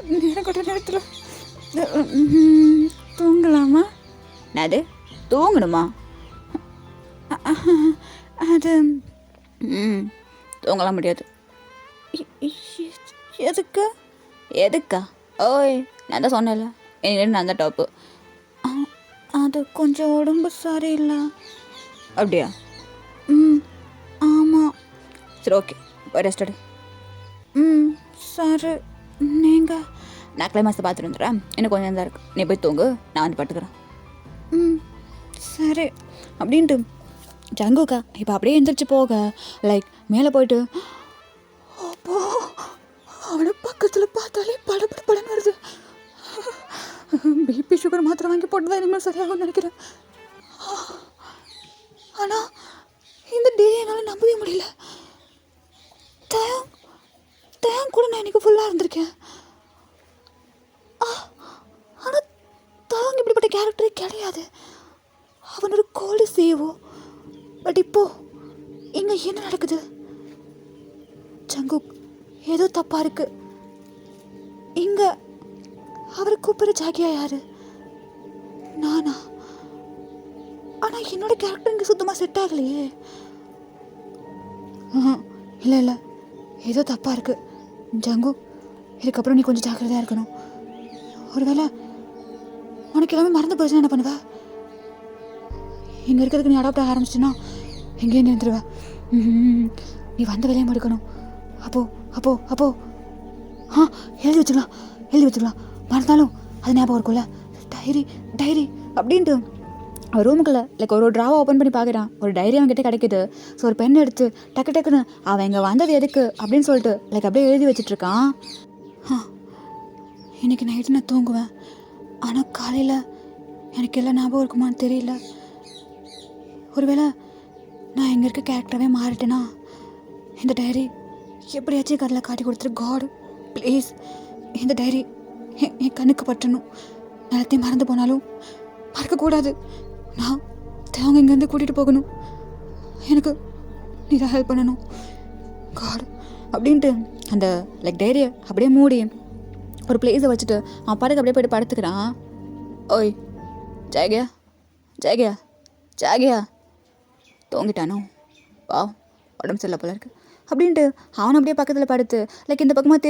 S1: நேரம் கட்ட நேரத்தில் தூங்கலாமா? அது தூங்கணுமா? அது தூங்கலாம் முடியாது. எதுக்கா? ஓய் நான் தான் சொன்னேன்ல, நான் தான் டாப்பு. அது கொஞ்சம் உடம்பு சரியில்லை. அப்படியா? ஆமாம். சரி ஓகே போய் ரெஸ்ட் எடு. சரி நீங்கள் நான் கிளைமாஸை பார்த்துட்டு வந்துடுறேன், இன்னும் கொஞ்சம் தான் இருக்குது, நீ போய் தூங்கு, நான் வந்து பட்டுக்கிறேன். சரி அப்படின்ட்டு ஜங்குக்கா இப்போ அப்படியே எழுந்திரிச்சு போக லைக் மேலே போயிட்டு அப்போ அவனை பக்கத்தில் பார்த்தாலே படன்னு வருது. பிபி சுகர் மாத்திரை வாங்கி போட்டு தான் இனிமேல் சரியாகும்னு நினைக்கிறேன். ஆனால் இந்த டே என்னால் நம்பவே முடியல. தேங் கூட நான் இன்றைக்கி ஃபுல்லாக இருந்திருக்கேன். ஆனால் தேங் இப்படிப்பட்ட கேரக்டரே கிடையாது. அவன் ஒரு கோல்டு சேவோ. பட் இப்போது இங்கே என்ன நடக்குது? ஜங்குக் ஏதோ தப்பாக இருக்குது. இங்கே அவரை கூப்பிட்ற ஜாகியா யாரு? நானா? ஆனால் என்னோட கேரக்டர் இங்கே சுத்தமாக செட் ஆகலையே. இல்லை ஏதோ தப்பாக இருக்குது. ஜங்கு இதுக்கப்புறம் நீ கொஞ்சம் ஜாக்கிரதையாக இருக்கணும். ஒருவேளை உனக்கு எல்லாமே மறந்து போச்சுன்னா என்ன பண்ணுவ? இங்கே இருக்கிறதுக்கு நீ அடாப்ட் ஆக ஆரம்பிச்சின்னா எங்கேயே நிறுத்துருவ. நீ வந்த வேலையை எடுக்கணும். அப்போ எழுதி வச்சுக்கலாம். மறந்தாலும் அது ஞாபகம் இருக்கும்ல. டைரி அப்படின்ட்டு ரூமுக்குள்ளே லைக் ஒரு ட்ராவை ஓப்பன் பண்ணி பார்க்குறான். ஒரு டைரி அவன்கிட்ட கிடைக்கிது. ஸோ ஒரு பென் எடுத்து டக்குன்னு அவன் இங்கே வந்தது எதுக்கு அப்படின்னு சொல்லிட்டு லைக் அப்படியே எழுதி வச்சிட்ருக்கான். இன்றைக்கி நைட்டு நான் தூங்குவேன், ஆனால் காலையில் எனக்கு எல்லாம் ஞாபகம் இருக்குமான்னு தெரியல. ஒருவேளை நான் எங்கே இருக்க கேரக்டராகவே மாறிட்டேன்னா இந்த டைரி எப்படியாச்சும் கதையில் காட்டி கொடுத்துரு. காட் ப்ளீஸ் இந்த டைரி என் கண்ணுக்கு பற்றணும். எல்லாத்தையும் மறந்து போனாலும் மறக்கக்கூடாது. நான் தேவங்க இங்கேருந்து கூட்டிகிட்டு போகணும். எனக்கு நீ தான் ஹெல்ப் பண்ணணும் காட் அப்படின்ட்டு அந்த டைரியை அப்படியே மூடி ஒரு பிளேஸை வச்சுட்டு அவன் பாட்டுக்கு அப்படியே போய்ட்டு படுத்துக்கிறான். ஓய் ஜாகியா ஜாகியா ஜாகியா தூங்கிட்டானோ வா உடம்பு சரியில்லை போல இருக்கு அப்படின்ட்டு அவன் அப்படியே பக்கத்தில் படுத்து இந்த பக்கமாக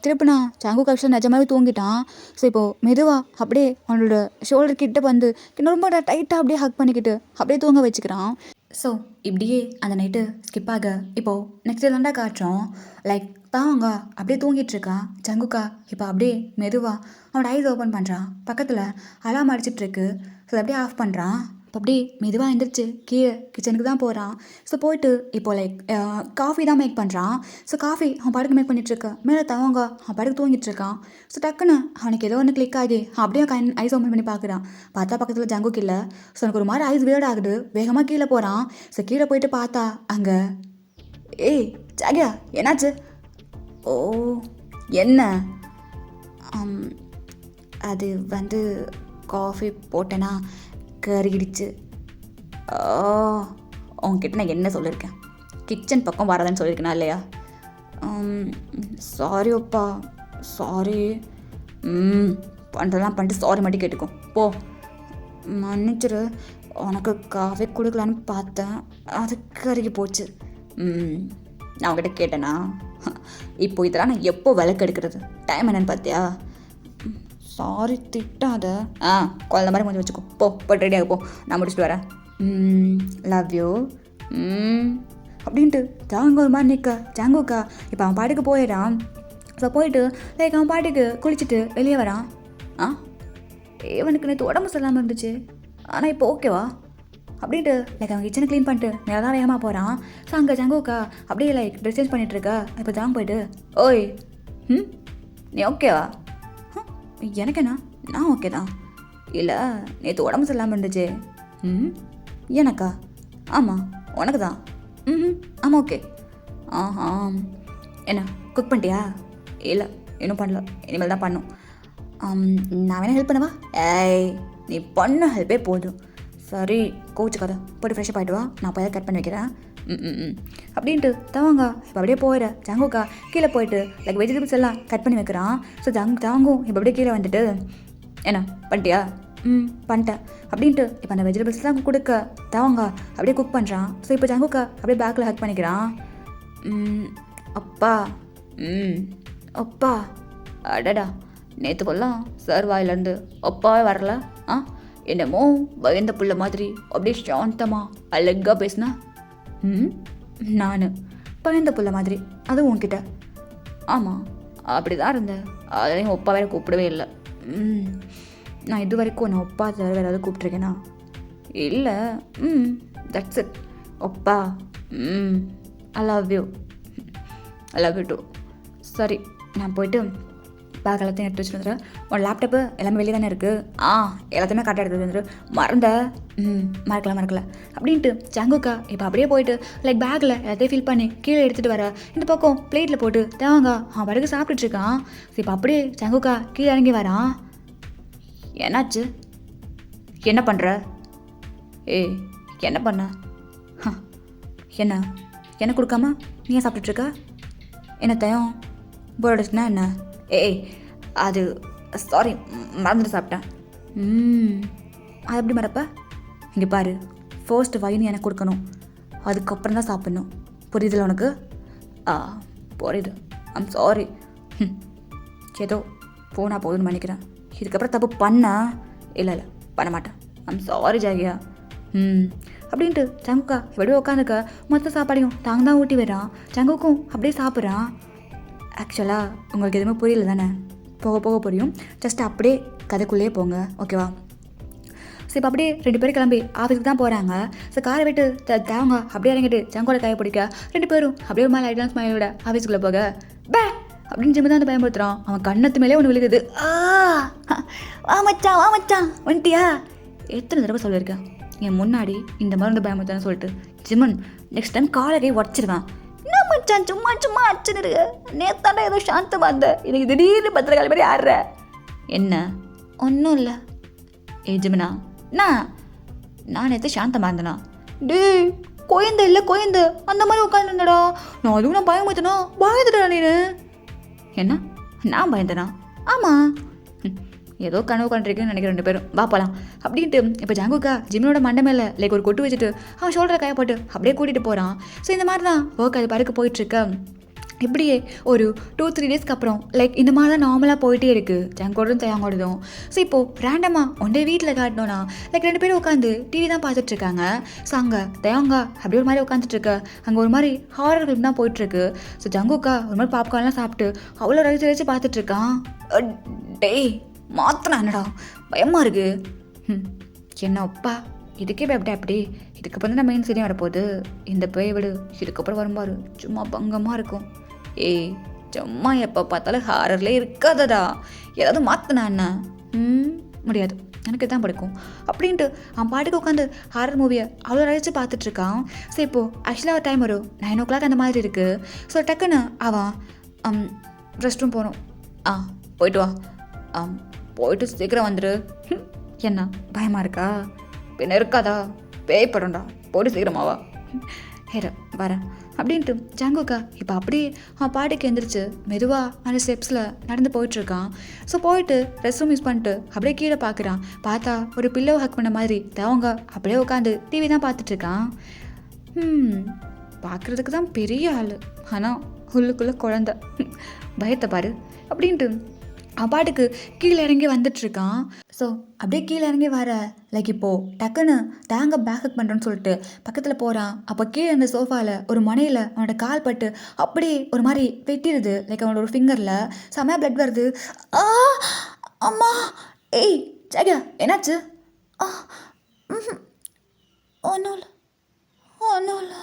S1: திருப்புனா ஜங்குக் ஆக்சுவலாக நிஜமாவே தூங்கிட்டான். ஸோ இப்போது மெதுவாக அப்படியே அவனோட ஷோல்டர் கிட்ட வந்து ரொம்ப டைட்டாக அப்படியே ஹக் பண்ணிக்கிட்டு அப்படியே தூங்க வச்சுக்கிறான். ஸோ இப்படியே அந்த நைட்டு ஸ்கிப் ஆக இப்போது நெக்ஸ்ட் தாண்டா காட்டுறோம். தாங்க அப்படியே தூங்கிட்டுருக்கான் ஜங்குக்கா. இப்போ அப்படியே மெதுவாக அவனோட ஐஸ் ஓப்பன் பண்ணுறான். பக்கத்தில் அலாம் அடிச்சிட்ருக்கு. ஸோ அப்படியே ஆஃப் பண்ணுறான். இப்போ அப்படியே மெதுவாக எழுந்திரிச்சு கீழே கிச்சனுக்கு தான் போகிறான். ஸோ போயிட்டு இப்போது காஃபி தான் மேக் பண்ணுறான். ஸோ காஃபி அவன் பாட்டுக்கு மேக் பண்ணிகிட்ருக்க மேலே தவங்க அவன் பாட்டுக்கு தூங்கிட்டுருக்கான். ஸோ டக்குன்னு அவனுக்கு ஏதோ ஒன்று கிளிக் ஆகி அப்படியே ஐஸ் ஓப்பன் பண்ணி பார்க்குறான். பார்த்தா பக்கத்தில் ஜங்குக் இல்லை. ஸோ எனக்கு ஒரு மாதிரி ஐஸ் வேர்ட் ஆகுது. வேகமாக கீழே போகிறான். ஸோ கீழே போயிட்டு பார்த்தா அங்கே ஏய் ஜாகியா என்னாச்சு? ஓ என்ன? அது காஃபி போட்டேன்னா கருகிடுச்சு. உங்ககிட்ட நான் என்ன சொல்லியிருக்கேன்? கிச்சன் பக்கம் வராதுன்னு சொல்லியிருக்கேனா இல்லையா? சாரி அப்பா சாரி. பண்ணுறதெல்லாம் பண்ணிட்டு சாரி மட்டும் கேட்டுக்கோ போ. மன்னிச்சிரு. உனக்கு காஃபி கொடுக்கலான்னு பார்த்தேன், அது கருகி போச்சு. நான் உங்ககிட்ட கேட்டேனா? இப்போ இதெல்லாம் நான் எப்போ விளக்கு எடுக்கிறது? டைம் என்னன்னு பார்த்தியா? சாரி திட்டாத. குழந்த மாதிரி கொஞ்சம் வச்சுக்கோ போட்டு ரெடியாக போ, நான் முடிச்சுட்டு வரேன். லவ் யூ அப்படின்ட்டு ஜாங்க ஒரு மாதிரி நிற்க ஜாங்கோக்கா. இப்போ அவன் பாட்டுக்கு போயிடான். ஸோ போயிட்டு அவன் பாட்டுக்கு குளிச்சுட்டு வெளியே வரான். இவனுக்கு நேற்று உடம்பு சரியில்லாமல் இருந்துச்சு, ஆனால் இப்போ ஓகேவா அப்படின்ட்டு அவன் கிச்சனை க்ளீன் பண்ணிட்டு மேலே தான் வேகமாக போகிறான். ஸோ அங்கே ஜங்கோக்கா அப்படியே ட்ரெஸ் சேஞ்ச் பண்ணிகிட்ருக்கா. இப்போ ஜாங் போயிட்டு ஓய் நீ ஓகேவா? எனக்கு என்ன, நான் ஓகே தான். இல்லை நேற்று உடம்பு சரியில்லாமல் இருந்துச்சு. எனக்கா? ஆமாம் உனக்கு தான். ஆமாம் ஓகே. என்ன குக் பண்ணிட்டியா? இல்லை இன்னும் பண்ணல, இனிமேல் தான் பண்ணும். நான் வேணா ஹெல்ப் பண்ணவா? ஏய் நீ பண்ண ஹெல்ப்பே போதும். சரி கோச்சுக்காத, போய்ட்டு ஃப்ரெஷ்ஷப் ஆகிட்டு வா, நான் போய் கட் பண்ணி வைக்கிறேன். அப்படின்ட்டு தவாங்க இப்போ அப்படியே போயிட ஜங்குக்கா கீழே போயிட்டு வெஜிடபிள்ஸ் எல்லாம் கட் பண்ணி வைக்கிறான். ஸோ தாங்கும் இப்போ அப்படியே கீழே வந்துட்டு என்ன பண்ணிட்டியா? பண்ணிட்டேன் அப்படின்ட்டு இப்போ அந்த வெஜிடபிள்ஸ்லாம் கொடுக்க தவாங்க அப்படியே குக் பண்ணுறான். ஸோ இப்போ ஜங்குக்கா அப்படியே பேக்கில் ஹக் பண்ணிக்கிறான். அப்பா அப்பா அடடா நேற்று கொல்லாம் சார் வாயிலேருந்து அப்பாவே வரல. என்னமோ பயந்த புள்ள மாதிரி அப்படியே சாந்தமாக அழகாக பேசினா. நான் பயந்த புள்ள மாதிரி, அதுவும் உன்கிட்ட? ஆமாம் அப்படி தான் இருந்தேன். அதுலேயும் ஒப்பா வேறு கூப்பிடவே இல்லை. நான் இது வரைக்கும் நான் ஒப்பா தவிர வேறு ஏதாவது கூப்பிட்ருக்கேனா? இல்லை. தட்ஸ் இட் ஒப்பா. I love you. I love you too. சரி நான் போயிட்டு பேக் எல்லாத்தையும் எடுத்து வச்சுட்டு வந்துடுறேன். உன் லேப்டாப்பு எல்லாமே வெளியே தானே இருக்குது. எல்லாத்தையுமே கரெக்டாக எடுத்து வந்துடு. மறந்த மறக்கல அப்படின்ட்டு ஜங்குக்கா இப்போ அப்படியே போயிட்டு பேக்கில் எல்லாத்தையும் ஃபில் பண்ணி கீழே எடுத்துகிட்டு வர இந்த பக்கம் பிளேட்டில் போட்டு தேவாங்க அவன் படுக்க சாப்பிட்டுட்ருக்கான். ஸோ இப்போ அப்படியே ஜங்குக்கா கீழே இறங்கி வரான். என்னாச்சு? என்ன பண்ணுற? ஏய் என்ன பண்ண? என்ன கொடுக்காம நீ ஏன் சாப்பிட்டுட்ருக்க? என்ன தயம் போர் அடிச்சுன்னா என்ன? ஏய் அது சாரி மறந்துட்டு சாப்பிட்டேன். அது எப்படி மறப்ப? இங்கே பாரு, ஃபர்ஸ்ட் வைன் எனக்கு கொடுக்கணும், அதுக்கப்புறம் தான் சாப்பிட்ணும். புரியுதுல உனக்கு? புரியுது. I'm sorry. ஏதோ போனால் போதுன்னு நினைக்கிறேன். இதுக்கப்புறம் தப்பு பண்ண இல்லை பண்ண மாட்டேன். ஐம் சாரி ஜாகியா. அப்படின்ட்டு ஜங்குக்கா எப்படியே உட்காந்துக்க மொத்த சாப்பாடையும் தாங்க தான் ஊட்டி வரான். ஜங்குக்கும் அப்படியே சாப்பிட்றான். ஆக்சுவலாக உங்களுக்கு எதுவுமே புரியல தானே? போக போக புரியும். ஜஸ்ட் அப்படியே கதைக்குள்ளேயே போங்க, ஓகேவா? ஸோ இப்போ அப்படியே 2 பேரும் கிளம்பி ஆஃபீஸுக்கு தான் போகிறாங்க. ஸோ காரை விட்டு தேவங்க அப்படியே இறங்கிட்டு ஜங்கோட கையை பிடிக்க 2 பேரும் அப்படியே மேலே லைட்லாம் ஸ்மைலோட ஆஃபீஸுக்குள்ளே போக பே அப்படின்னு ஜிம்மு தான் வந்து பயன்படுத்துகிறான். அவன் கண்ணத்து மேலே ஒன்று விழுகுது. வா மச்சான் வந்துட்டியா? எத்தனை தடவை சொல்லியிருக்கேன் என் முன்னாடி இந்த மாதிரி வந்து பயமுறுத்தான்னு சொல்லிட்டு. ஜிம்மன் நெக்ஸ்ட் டைம் காலை கை உடச்சிருவேன். என்ன மச்சான் சும்மா அச்சுன்னு நேத்தாண்டா ஏதோ சாந்தமாக இருந்த, எனக்கு திடீர்னு பத்திரக்காளி மாதிரி ஆடுற. என்ன? ஒன்றும் இல்லை. ஜிமனா நான் நேற்று சாந்தமாக இருந்தேனா? டே குழந்தை இல்லை குழந்தை அந்த மாதிரி உட்காந்துருந்தடா. நான் அதுவும் நான் பயமுத்தனா பயந்துடா நீனு. என்ன நான் பயந்தனா? ஆமாம், ஏதோ கனவு கண்டிருக்குன்னு நினைக்கிறேன் 2 பேரும். வா போகலாம் அப்படின்ட்டு இப்போ ஜாங்குக்கா ஜிம்மினோட மண்டை மேலே லைக் ஒரு கொட்டு வச்சுட்டு அவன் ஷோல்டரை கையை போட்டு அப்படியே கூட்டிகிட்டு போகிறான். ஸோ இந்த மாதிரி தான் ஒர்க் அது பறக்க போயிட்டுருக்க. இப்படியே ஒரு 2-3 டேஸ்க்கு அப்புறம் லைக் இந்த மாதிரி தான் நார்மலாக போயிட்டே இருக்குது ஜங்கோடும் தயாங்கோடதும். ஸோ இப்போது ரேண்டமாக ஒன்றே வீட்டில் காட்டினோன்னா லைக் 2 பேரும் உட்காந்து டிவி தான் பார்த்துட்ருக்காங்க. ஸோ அங்கே தயாங்கா அப்படி ஒரு மாதிரி உட்காந்துட்ருக்க, அங்கே ஒரு மாதிரி ஹாரர் ஃபிலிம் தான் போயிட்டுருக்கு. ஸோ ஜங்குக்கா ஒரு மாதிரி பாப்கார்ன்லாம் சாப்பிட்டு அவ்வளோ ரசிச்சு பார்த்துட்ருக்கான். டேய் மாத்தினா என்னடா பயமாக இருக்குது. என்ன அப்பா இதுக்கே பயப்பட்டே அப்படி. இதுக்கப்புறம் தான் மெயின் சீனே வரப்போகுது. இந்த பேய் விடு, இதுக்கப்புறம் வரும்பாரு சும்மா பங்கமாக இருக்கும். ஏய் சும்மா எப்போ பார்த்தாலும் ஹாரர்லேயே இருக்காதடா, ஏதாவது மாற்றினா என்ன? முடியாது, எனக்கு தான் பிடிக்கும் அப்படின்ட்டு அவன் பாட்டுக்கு உட்காந்து ஹாரர் மூவியை அவ்வளோ ரசித்து பார்த்துட்ருக்கான். ஸோ இப்போது ஆக்சுவலாக டைம் ஒரு 9 o'clock அந்த மாதிரி இருக்குது. ஸோ டக்குன்னு அவன் ரெஸ்ட் ரூம் போகணும். போயிட்டு வா, போயிட்டு சீக்கிரம் வந்துடு. என்ன பயமாக இருக்கா? பின்ன இருக்காதா? பேய் படம்டா, போட்டு சீக்கிரமாவா. ஹேர வரேன் அப்படின்ட்டு ஜங்குக்கா இப்போ அப்படியே அவன் பாட்டுக்கு எந்திரிச்சு மெதுவாக அந்த ஸ்டெப்ஸில் நடந்து போயிட்டுருக்கான். ஸோ போயிட்டு ரெஸ்ட் ரூம் யூஸ் பண்ணிட்டு அப்படியே கீழே பார்க்குறான். பார்த்தா ஒரு பில்லோ ஹக் பண்ண மாதிரி தவங்க அப்படியே உட்காந்து டிவி தான் பார்த்துட்ருக்கான். பார்க்குறதுக்கு தான் பெரிய ஆள், ஆனால் உள்ளுக்குள்ளே குழந்த. பயத்தை பாரு அப்படின்ட்டு அவன் பாட்டுக்கு கீழே இறங்கி வந்துட்டுருக்கான். ஸோ அப்படியே கீழே இறங்கி வர லைக் இப்போது டக்குன்னு தேங்க பேக் ஹக் பண்ணுறேன்னு சொல்லிட்டு பக்கத்தில் போகிறான். அப்போ கீழே இருந்த சோஃபாவில் ஒரு மனையில் அவனோட கால் பட்டு அப்படியே ஒரு மாதிரி வெட்டிடுது லைக் அவனோட ஒரு ஃபிங்கரில் செமையாக பிளட் வருது. அம்மா ஏய் ஜாகியா என்னாச்சு? ஒன்றும் இல்லை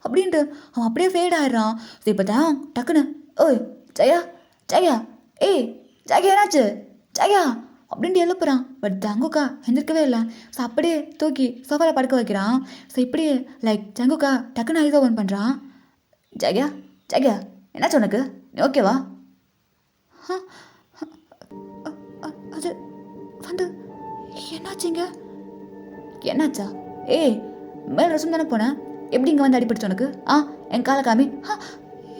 S1: அப்படின்ட்டு அவன் அப்படியே ஃபேட் ஆயிடுறான். ஸோ இப்போ தான் டக்குன்னு ஓய் ஜெயா ஜெயா ஏய் ஜாகியா என்னாச்சு ஜாகியா அப்படின்ட்டு எழுப்புறான். பட் ஜங்குக்கா எந்திரிக்கவே இல்லை. ஸோ அப்படியே தூக்கி சோஃபாவில் படுக்க வைக்கிறான். ஸோ இப்படியே லைக் ஜங்குக்கா டக்குன்னு ஐஸ் ஓப்பன் பண்ணுறான். ஜாகியா ஜாகியா என்னாச்சு உனக்கு? நீ ஓகேவா? அது வந்து என்னாச்சுங்க? என்னாச்சா? ஏய் மேல் ரசம் தானே போனேன், எப்படி இங்கே வந்து அடிபடுச்சு உனக்கு? என் காலை காமி.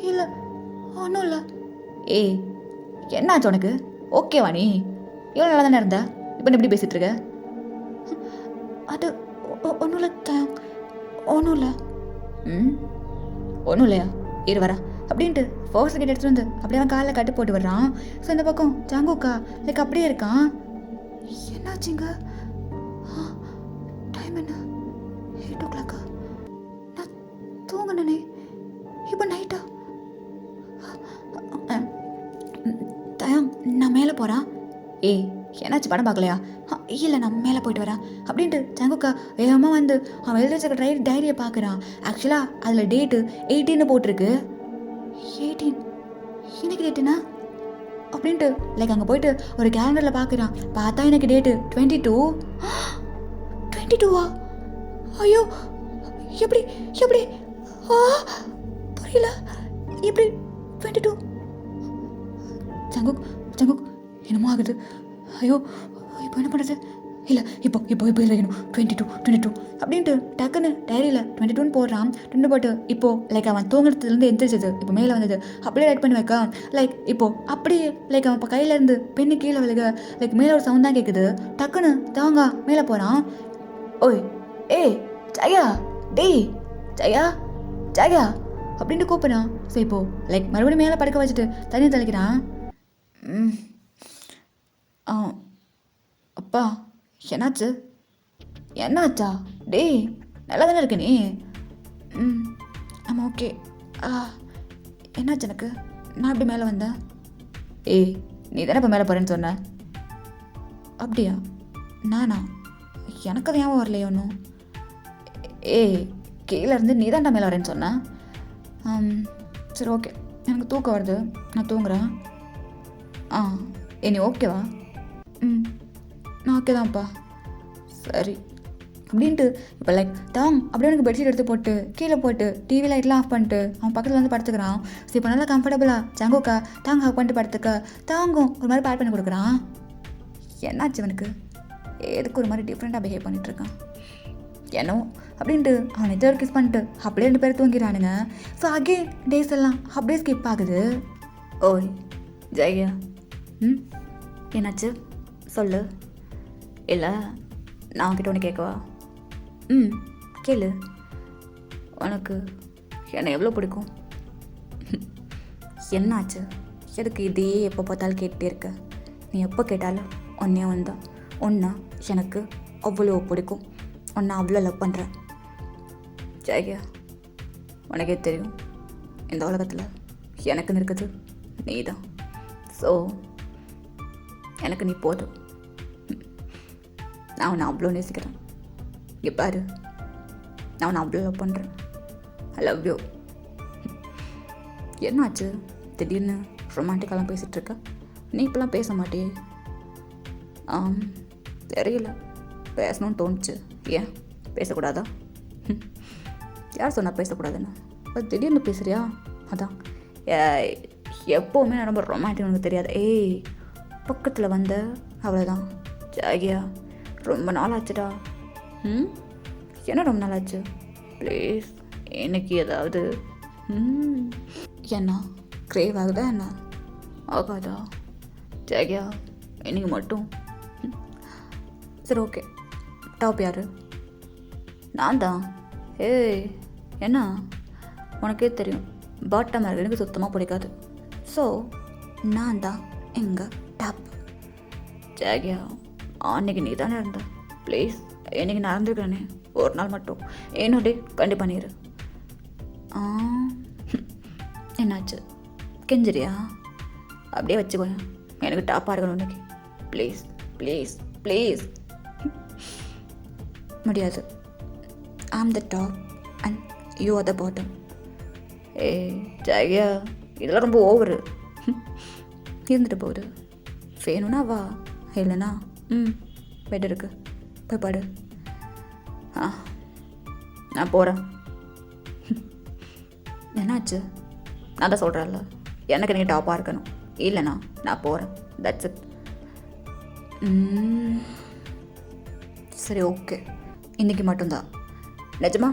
S1: இல்லை ஒன்றும் இல்லை. ஏய் என்னாச்சு உனக்கு? ஓகேவா? நீ எவ்வளோ நல்லா தானே இருந்தா, இப்போ எப்படி பேசிகிட்டு இருக்க? அது ஒன்றும் இல்லை ஒன்றும் இல்லை. ஒன்றும் இல்லையா? இரு வரா அப்படின்ட்டு ஃபோர்ஸ் கிட்ட எடுத்துகிட்டு வந்து அப்படியே அவன் காலில் கட்டு போட்டு வர்றான். ஸோ இந்த பக்கம் ஜங்குக்கா லைக் அப்படியே இருக்கான். என்னாச்சுங்க? டைம் என்ன? 8 o'clock. நான் தூங்கினே, இப்போ நைட்டா? தயம் நான் மேலே போகிறேன். ஏய் என்னாச்சு படம் பார்க்கலையா? இல்லை நான் மேலே போயிட்டு வரேன் அப்படின்ட்டு ஜங்குக்கா வேகமாக வந்து அவன் எழுதி வச்சுக்க டைரியை பார்க்குறான். ஆக்சுவலாக அதில் டேட்டு 18 போட்டிருக்கு. 18 எனக்கு டேட்டுனா அப்படின்ட்டு லைக் அங்கே போயிட்டு ஒரு கேலண்டரில் பார்க்குறான். பார்த்தா எனக்கு டேட்டு 22. 22வா? ஐயோ எப்படி எப்படி புரியல, எப்படி 22? ஜங்குக் ஜங்குக் என்னமோ ஆகுது. ஐயோ இப்போ என்ன பண்ணுறது? இல்லை இப்போ இப்போ இப்போ இருக்கணும் 22 அப்படின்ட்டு டக்குன்னு டைரியில் 22 போடுறான். 2 போட்டு இப்போது லைக் அவன் தூங்குறதுலேருந்து எந்திரிச்சது இப்போ மேலே வந்தது அப்படியே ரைட் பண்ணி வைக்க லைக் இப்போது அப்படியே லைக் அவன் இப்போ கையிலேருந்து பெண்ணு கீழே விழுக லைக் மேலே ஒரு சவுண்ட் தான் கேட்குது. டக்குன்னு தாங்க மேலே போகிறான். ஓய் ஏய் ஜயா டேய் ஜயா ஜயா அப்படின்ட்டு கூப்பிட்றான். ஸோ இப்போது லைக் மறுபடியும் மேலே படுக்க வச்சுட்டு தண்ணி தெளிக்கிறான். அப்பா என்னாச்சு? என்னாச்சா? டேய் நல்லா தானே இருக்க நீ? ஆமாம் ஓகே. என்னாச்சு எனக்கு? நான் எப்படி மேலே வந்தேன்? ஏய் நீ தானே இப்போ மேலே போகிறேன்னு சொன்ன. அப்படியா? நானா? எனக்கு அது ஏன் வரலையே ஒன்றும். ஏய் கீழே இருந்து நீ தான்டா மேலே வரேன்னு சொன்னேன். சரி ஓகே, எனக்கு தூக்கம் வருது, நான் தூங்குறேன். நீ ஓகேவா? நான் ஓகே தான்ப்பா. சரி அப்படின்ட்டு இப்போ லைக் தாங் அப்படியே எனக்கு பெட்ஷீட் எடுத்து போட்டு கீழே போட்டு டிவி லைட்லாம் ஆஃப் பண்ணிட்டு அவன் பக்கத்தில் வந்து படுத்துக்கிறான். ஸோ இப்போ நல்லா கம்ஃபர்டபுளாக ஜங்குக்கா தாங் ஹக் பண்ணிட்டு படுத்துக்க தாங்கும் ஒரு மாதிரி பேட் பண்ணி கொடுக்குறான். என்னாச்சு அவனுக்கு? எதுக்கு ஒரு மாதிரி டிஃப்ரெண்ட்டாக பிஹேவ் பண்ணிகிட்ருக்கான்? ஏன்னோ அப்படின்ட்டு அவனை தேர்ட் கிஸ் பண்ணிட்டு அப்படியே 2 பேர் தூங்கிடுறானுங்க. ஸோ அகெயின் டேஸ் எல்லாம் அப்படியே ஸ்கிப் ஆகுது. ஓய் ஜெயா, என்னாச்சு சொல்லு. இல்லை நான் உன்கிட்ட ஒன்று கேட்கவா? கேளு. உனக்கு என்னை எவ்வளோ பிடிக்கும்? என்னாச்சு? எதுக்கு இதையே எப்போ பார்த்தாலும் கேட்டுகிட்டே இருக்க? நீ எப்போ கேட்டாலும் ஒன்றே வந்தான். ஒன்றா எனக்கு அவ்வளோ பிடிக்கும், ஒன்றா அவ்வளோ லவ் பண்ணுறேன். ஜெயா, உனக்கே தெரியும் இந்த உலகத்தில் எனக்குன்னு இருக்குது நீ தான். ஸோ எனக்கு நீ போதும். நான் உன்னை அவ்வளோ நேசிக்கிறேன். இங்கே பாரு, நான் உன்னை அவ்வளோ லவ் பண்ணுறேன். ஐ லவ் யூ. என்னாச்சு திடீர்னு ரொமான்டிக்கெல்லாம் பேசிகிட்ருக்க? நீ இப்போலாம் பேச மாட்டியே? தெரியல, பேசணும்னு தோணுச்சு. ஏன் பேசக்கூடாதா? யார் சொன்னா பேசக்கூடாதுன்னு? அது திடீர்னு பேசுறியா? அதான் எப்போவுமே நான் ரொம்ப ரொமான்டிக் உனக்கு தெரியாது. பக்கத்தில் வந்த அவ்வளோதான். ஜாகியா, ரொம்ப நாள் ஆச்சுடா. என்ன ரொம்ப நாள் ஆச்சு? ப்ளீஸ் எனக்கு ஏதாவது என்ன க்ரேவ் ஆகுதா? என்ன ஆகாதா? ஜாகியா, இன்னைக்கு மட்டும். சரி ஓகே, டாப் யார்? நான் தான். என்ன உனக்கே தெரியும் பாட்டம் இருக்குது, எனக்கு சுத்தமாக பிடிக்காது. ஸோ நான் தான் எங்கள் டாப். ஜாகியா, அன்னைக்கு நீ தானே இருந்த. ப்ளீஸ் என்னைக்கு நான் இருந்துருக்கிறேனே ஒரு நாள் மட்டும் என்னோடே கண்டிப்பாக பண்ணிடு. என்னாச்சு கெஞ்சிரியா? அப்படியே வச்சுக்கோ, எனக்கு டாப்பாக இருக்கணும் இன்னைக்கு. Please please please. முடியாது. I am the top and you are the bottom. ஜாகியா, இதெல்லாம் ரொம்ப ஓவரு. இருந்துட்டு போகுது. வேணும்னா வா, இல்லைனா பெட் இருக்கு, போய் பாடு. நான் போகிறேன். என்னாச்சு? நான் தான் சொல்கிறேன்ல, எனக்கு நீங்கள் டாப்பாக இருக்கணும். இல்லைண்ணா நான் போகிறேன். That's it. சரி ஓகே, இன்றைக்கி மட்டும்தான். நிஜமா?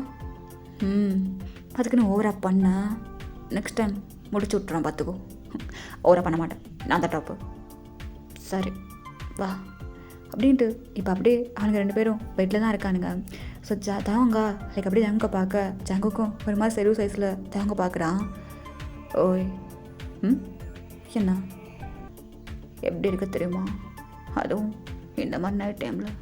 S1: அதுக்கு நான் ஓவராக பண்ண நெக்ஸ்ட் டைம் முடிச்சு விட்றேன், பார்த்துக்கோ. ஓவராக பண்ண மாட்டேன், நான் தான் டாப்பு. சரி வா அப்படின்ட்டு இப்போ அப்படியே அவனுங்க 2 பேரும் பெட்டில் தான் இருக்கானுங்க. ஸோ தவங்க லைக் அப்படியே ஜங்க பார்க்க, ஜங்குக்கும் ஒரு மாதிரி செருவு சைஸில் தவங்க பார்க்குறான். ஓய் என்ன எப்படி இருக்க தெரியுமா? அதுவும் இந்த மாதிரி நைட் டைமில்.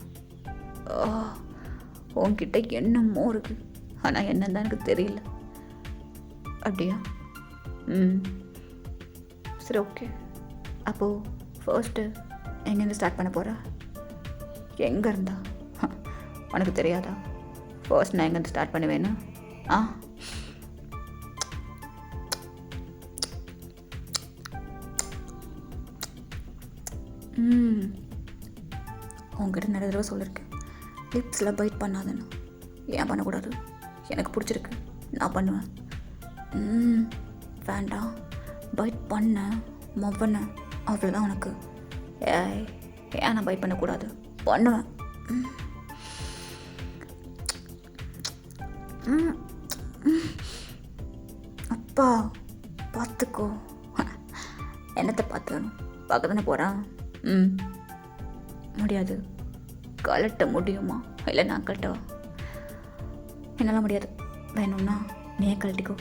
S1: உன்கிட்ட என்னமோ இருக்குது, ஆனால் என்னன்னு தான் எனக்கு தெரியல. அப்படியா? சரி ஓகே, அப்போது ஃபர்ஸ்ட்டு எங்கேருந்து ஸ்டார்ட் பண்ண போகிறா? எங்கே இருந்தா உனக்கு தெரியாதா? ஃபர்ஸ்ட் நான் எங்கேருந்து ஸ்டார்ட் பண்ணுவேன்னு? உங்ககிட்ட நிறைய தடவை சொல்லியிருக்கேன், லிப்ஸில் பைட் பண்ணாதுன்னு. ஏன் பண்ணக்கூடாது? எனக்கு பிடிச்சிருக்கு, நான் பண்ணுவேன். வேண்டாம், பைட் பண்ண மொவ்வன அவ்வளோதான் உனக்கு. ஏன் நான் பைட் பண்ணக்கூடாது? பண்ணுவேன். அப்பா பார்த்துக்கோ. என்னத்தை பார்த்துக்கணும்? பார்க்க தானே போகிறான். முடியாது. கலட்ட முடியுமா? இல்லை நான் கலட்டவா? என்னால் முடியாது. வேணும்னா நீயே கழட்டிக்கோ.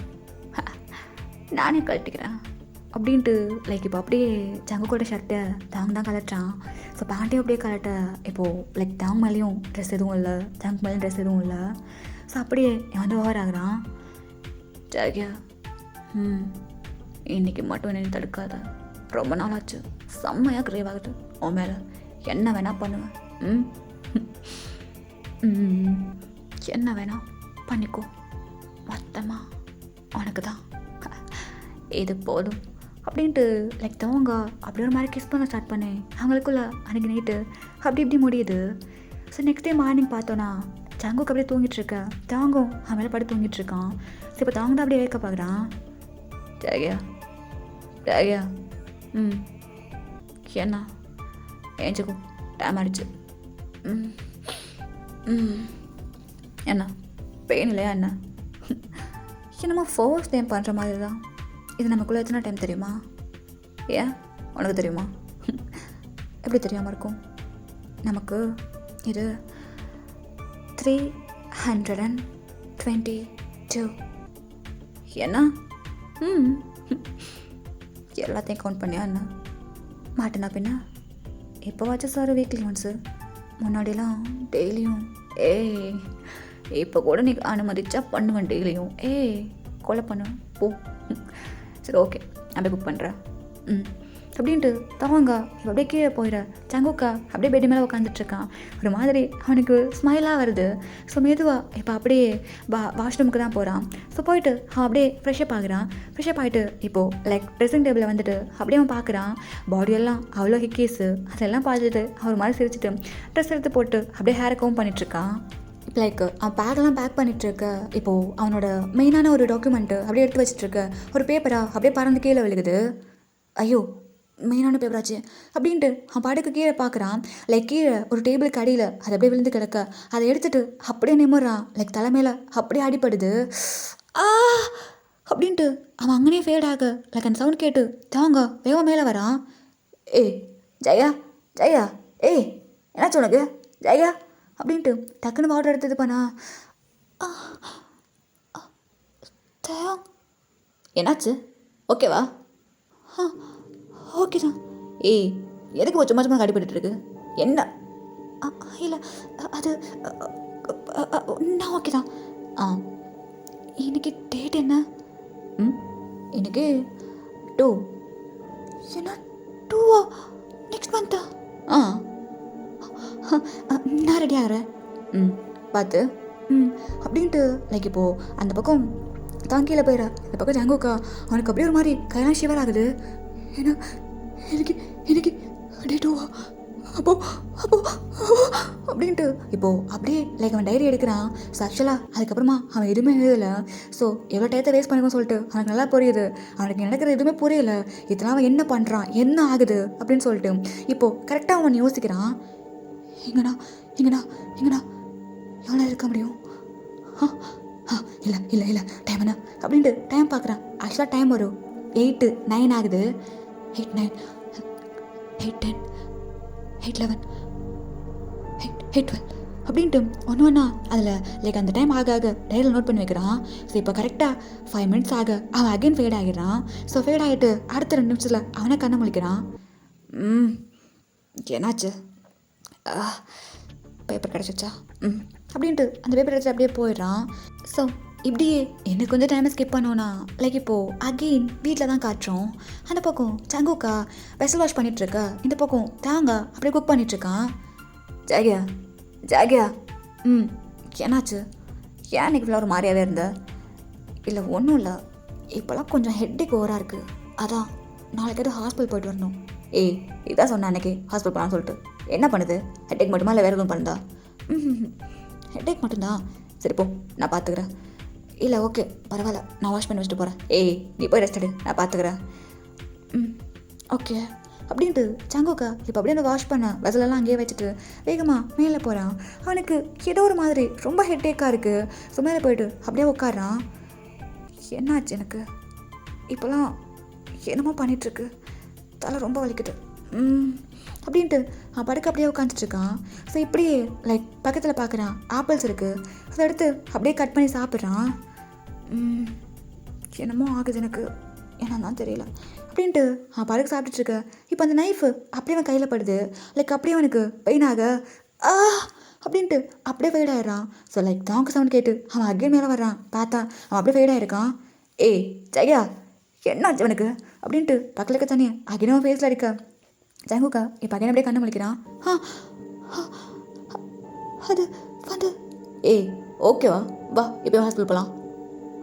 S1: நானே கழட்டிக்கிறேன் அப்படின்ட்டு லைக் இப்போ அப்படியே ஜங்கு கூட ஷர்ட்டை தாங்க தான் கலட்டுறான். ஸோ பேண்ட்டையும் அப்படியே கலட்ட. இப்போது லைக் தாங்க மேலேயும் ட்ரெஸ் எதுவும் இல்லை, ஜங்கு மேலேயும் ட்ரெஸ் எதுவும் இல்லை. ஸோ அப்படியே வந்து ஓவர் ஆகுறான். ஜாகியா, இன்றைக்கி மட்டும் என்ன தடுக்காத. ரொம்ப நாள் ஆச்சு, செம்மையாக கிரேவ் ஆகுது உன் மேலே. என்ன வேணால் பண்ணுவேன். என்ன வேணால் பண்ணிக்கோ, மொத்தமாக உனக்கு தான். இது போதும் அப்படின்ட்டு லைக் தவங்க அப்படி ஒரு மாதிரி கிஸ் பண்ண ஸ்டார்ட் பண்ணேன். அவங்களுக்குள்ள அன்றைக்கி நைட்டு அப்படி இப்படி முடியுது. ஸோ நெக்ஸ்ட் டே மார்னிங் பார்த்தோன்னா ஜங்குக்கு அப்படியே தூங்கிட்டுருக்கேன், தாங்கும் அவன் மேலே படி தூங்கிட்டுருக்கான். ஸோ இப்போ தாங்க தான் அப்படியே வேக்க பார்க்குறான். ஜாகியா ஜாகியா, என்ன ஏஞ்சிக்கும், டைம் ஆகிடுச்சு. என்ன பெயின் இல்லையா என்ன? என்னமோ ஃபோர்ஸ் டைம் பண்ணுற மாதிரி தான். இது நமக்குள்ளே எத்தனை டைம் தெரியுமா? ஏன் உனக்கு தெரியுமா? எப்படி தெரியாமல் இருக்கும்? நமக்கு இது 322. என்ன? எல்லாத்தையும் கவுண்ட் பண்ணியா என்ன? மாட்டேனா பின்ன? எப்போவாச்சும் சார் வீக்லி ஒன்ஸு, முன்னாடிலாம் டெய்லியும். இப்போ கூட நீ அனுமதிச்சா பண்ணுவேன் டெய்லியும். கொலை பண்ணுவேன் போ. சரி ஓகே, அப்படியே புக் பண்ணுறேன். அப்படின்ட்டு தவாங்க அப்படியே கீழே போயிட. சங்குக்கா அப்படியே பெட் மேலே உட்காந்துட்ருக்கான். ஒரு மாதிரி அவனுக்கு ஸ்மைலாக வருது. ஸோ மெதுவாக இப்போ அப்படியே வாஷ்ரூமுக்கு தான் போகிறான். ஸோ போயிட்டு அவன் அப்படியே ஃப்ரெஷ்அப் ஆகுறான். ஃப்ரெஷ்அப் ஆகிட்டு இப்போது லைக் ட்ரெஸ்ஸிங் டேபிளில் வந்துட்டு அப்படியே அவன் பார்க்குறான். பாடியெல்லாம் அவ்வளோ ஹிக்கீஸு. அதெல்லாம் பார்த்துட்டு அவர் மாதிரி சிரிச்சிட்டு ட்ரெஸ் எடுத்து போட்டு அப்படியே ஹேரை கவுண்ட் பண்ணிகிட்ருக்கான். இப்போ லைக் அவன் பேக்கெல்லாம் பேக் பண்ணிகிட்ருக்க. இப்போது அவனோட மெயினான ஒரு டாக்குமெண்ட்டு அப்படியே எடுத்து வச்சிட்ருக்க. ஒரு பேப்பராக அப்படியே பறந்து கீழே விழுகுது. ஐயோ, மெயினான பேப்பராச்சு அப்படின்ட்டு அவன் பாட்டுக்கு கீழே பார்க்குறான். லைக் கீழே ஒரு டேபிளுக்கு அடியில் அது அப்படியே விழுந்து கிடக்க. அதை எடுத்துகிட்டு அப்படியே நிமிடுறான். லைக் தலைமையில் அப்படியே அடிப்படுது. அப்படின்ட்டு அவன் அங்கேயே ஃபேட் ஆக லைக் அந்த சவுண்ட் கேட்டு தாங்க வேகம் மேலே வரான். ஜெயா ஜெயா என்னாச்சு உனக்கு ஜெயா அப்படின்ட்டு டக்குன்னு வாட்டர் எடுத்தது பண்ணா. என்னாச்சு? ஓகேவா? ஓகே தான். எதுக்கு சும்மா சும்மா அடிபட்டு இருக்கு? என்ன? இல்லை அது நான் ஓகே தான். இன்னைக்கு டேட் என்ன? இன்னைக்கு 2. என்ன 2? நெக்ஸ்ட் மந்த்தா? நான் ரெடி ஆகிறேன். பார்த்து அப்படின்ட்டு லைக் இப்போது அந்த பக்கம் தாங்கியில் போயிடா. இந்த பக்கம் ஜங்குக்கா அவனுக்கு அப்படியே ஒரு மாதிரி கையெல்லாம் ஷிவர் ஆகுது. ஏன்னா எனக்கு எனக்கு டே 2 அப்போ அப்படின்ட்டு இப்போது அப்படியே லைக் அவன் டைரி எடுக்கிறான். ஸோ ஆக்சுவலாக அதுக்கப்புறமா அவன் எதுவுமே எழுதலை. ஸோ எவ்வளோ டயத்தை வேஸ்ட் பண்ணிக்கோ சொல்லிட்டு அவனுக்கு நல்லா புரியுது. அவனுக்கு நடக்கிறது எதுவுமே புரியலை. இதெல்லாம் அவன் என்ன பண்ணுறான், என்ன ஆகுது அப்படின்னு சொல்லிட்டு இப்போது கரெக்டாக அவன் யோசிக்கிறான். எங்கண்ணா எவ்வளோ இருக்க முடியும்? இல்லை டைம் என்ன அப்படின்ட்டு டைம் பார்க்குறான். ஆக்சுவலாக டைம் வரும் 8, 9 ஆகுது. 8, 9, 8, 10, 8, 11, 8, 12 அப்படின்ட்டு ஒன்று அதில் லைக் அந்த டைம் ஆக டைரியில் நோட் பண்ணி வைக்கிறான். ஸோ இப்போ கரெக்டாக 5 மினிட்ஸ் ஆக அவன் அகைன் ஃபேட் ஆகிடுறான். ஸோ ஃபேட் ஆகிட்டு அடுத்த 2 நிமிஷத்தில் அவனை கண்ணை முழிக்கிறான். என்னாச்சு? பேப்பர் கிடச்சிச்சா? அப்படின்ட்டு அந்த பேப்பர் எடுத்து அப்படியே போயிடுறான். ஸோ இப்படியே எனக்கு கொஞ்சம் டைமை ஸ்கிப் பண்ணோன்னா லைக் இப்போது அகெயின் வீட்டில் தான் காட்டுறோம். அந்த பக்கம் சங்குக்கா வெசல் வாஷ் பண்ணிகிட்ருக்க. இந்த பக்கம் தாங்க அப்படியே குக் பண்ணிகிட்ருக்கான். ஜாகியா என்னாச்சு? ஏன் இன்னைக்கு இவ்வளோ ஒரு மாதிரியாகவே இருந்த? இல்லை ஒன்றும் இல்லை, இப்போலாம் கொஞ்சம் ஹெட்டேக் ஓவராக இருக்குது. அதான் நாளைக்கு ஹாஸ்பிட்டல் போயிட்டு வரணும். இதான் சொன்னேன் அன்றைக்கி ஹாஸ்பிட்டல் போகலான்னு சொல்லிட்டு. என்ன பண்ணுது? ஹெட்டேக் மட்டுமா இல்லை வேறு எதுவும் பண்ணுதா? ஹெட்டேக் மட்டும்தான். சரி போ, நான் பார்த்துக்கிறேன். இல்லை ஓகே பரவாயில்ல, நான் வாஷ் பண்ணி வச்சுட்டு போகிறேன். நீ போய் ரெஸ்ட் எடு, நான் பார்த்துக்கிறேன். ஓகே அப்படின்ட்டு சங்குக்கா இப்போ அப்படியே அந்த வாஷ் பண்ண வெசலெல்லாம் அங்கேயே வச்சுட்டு வேகமாக மேலே போகிறான். அவனுக்கு ஏதோ ஒரு மாதிரி ரொம்ப ஹெட்டேக்காக இருக்குது. ஸோ மேலே போயிட்டு அப்படியே உட்காடுறான். என்னாச்சு எனக்கு? இப்போலாம் என்னமோ பண்ணிகிட்ருக்கு, தலை ரொம்ப வலிக்குது அப்படின்ட்டு அவன் படுக்க அப்படியே உட்காந்துட்ருக்கான். ஸோ இப்படியே லைக் பக்கத்தில் பார்க்குறான். ஆப்பிள்ஸ் இருக்குது. அதை எடுத்து அப்படியே கட் பண்ணி சாப்பிட்றான். என்னமோ ஆகுது எனக்கு, ஏன்னா தான் தெரியல அப்படின்ட்டு அவன் படுக்க சாப்பிட்டுட்ருக்க. இப்போ அந்த நைஃபு அப்படியே அவன் கையில் படுது. லைக் அப்படியே அவனுக்கு பெயினாக அப்படின்ட்டு அப்படியே ஃபெய்ட் ஆகிடுறான். ஸோ லைக் தாங்க சவுண்ட் கேட்டு அவன் அகேன் மேலே வர்றான். பார்த்தா அவன் அப்படியே ஃபெய்ட் ஆகிருக்கான். ஜெயா என்னாச்சு அவனுக்கு அப்படின்ட்டு பக்கத்தில் இருக்க தண்ணி அகினவன் ஃபேஸில் அடிக்க ஜங்குக்கா இப்போ அகைன் அப்படியே கண்ணு முழிக்கிறான். அது வந்து ஓகேவா வா இப்போ ஹாஸ்பிட்டல் போகலாம்.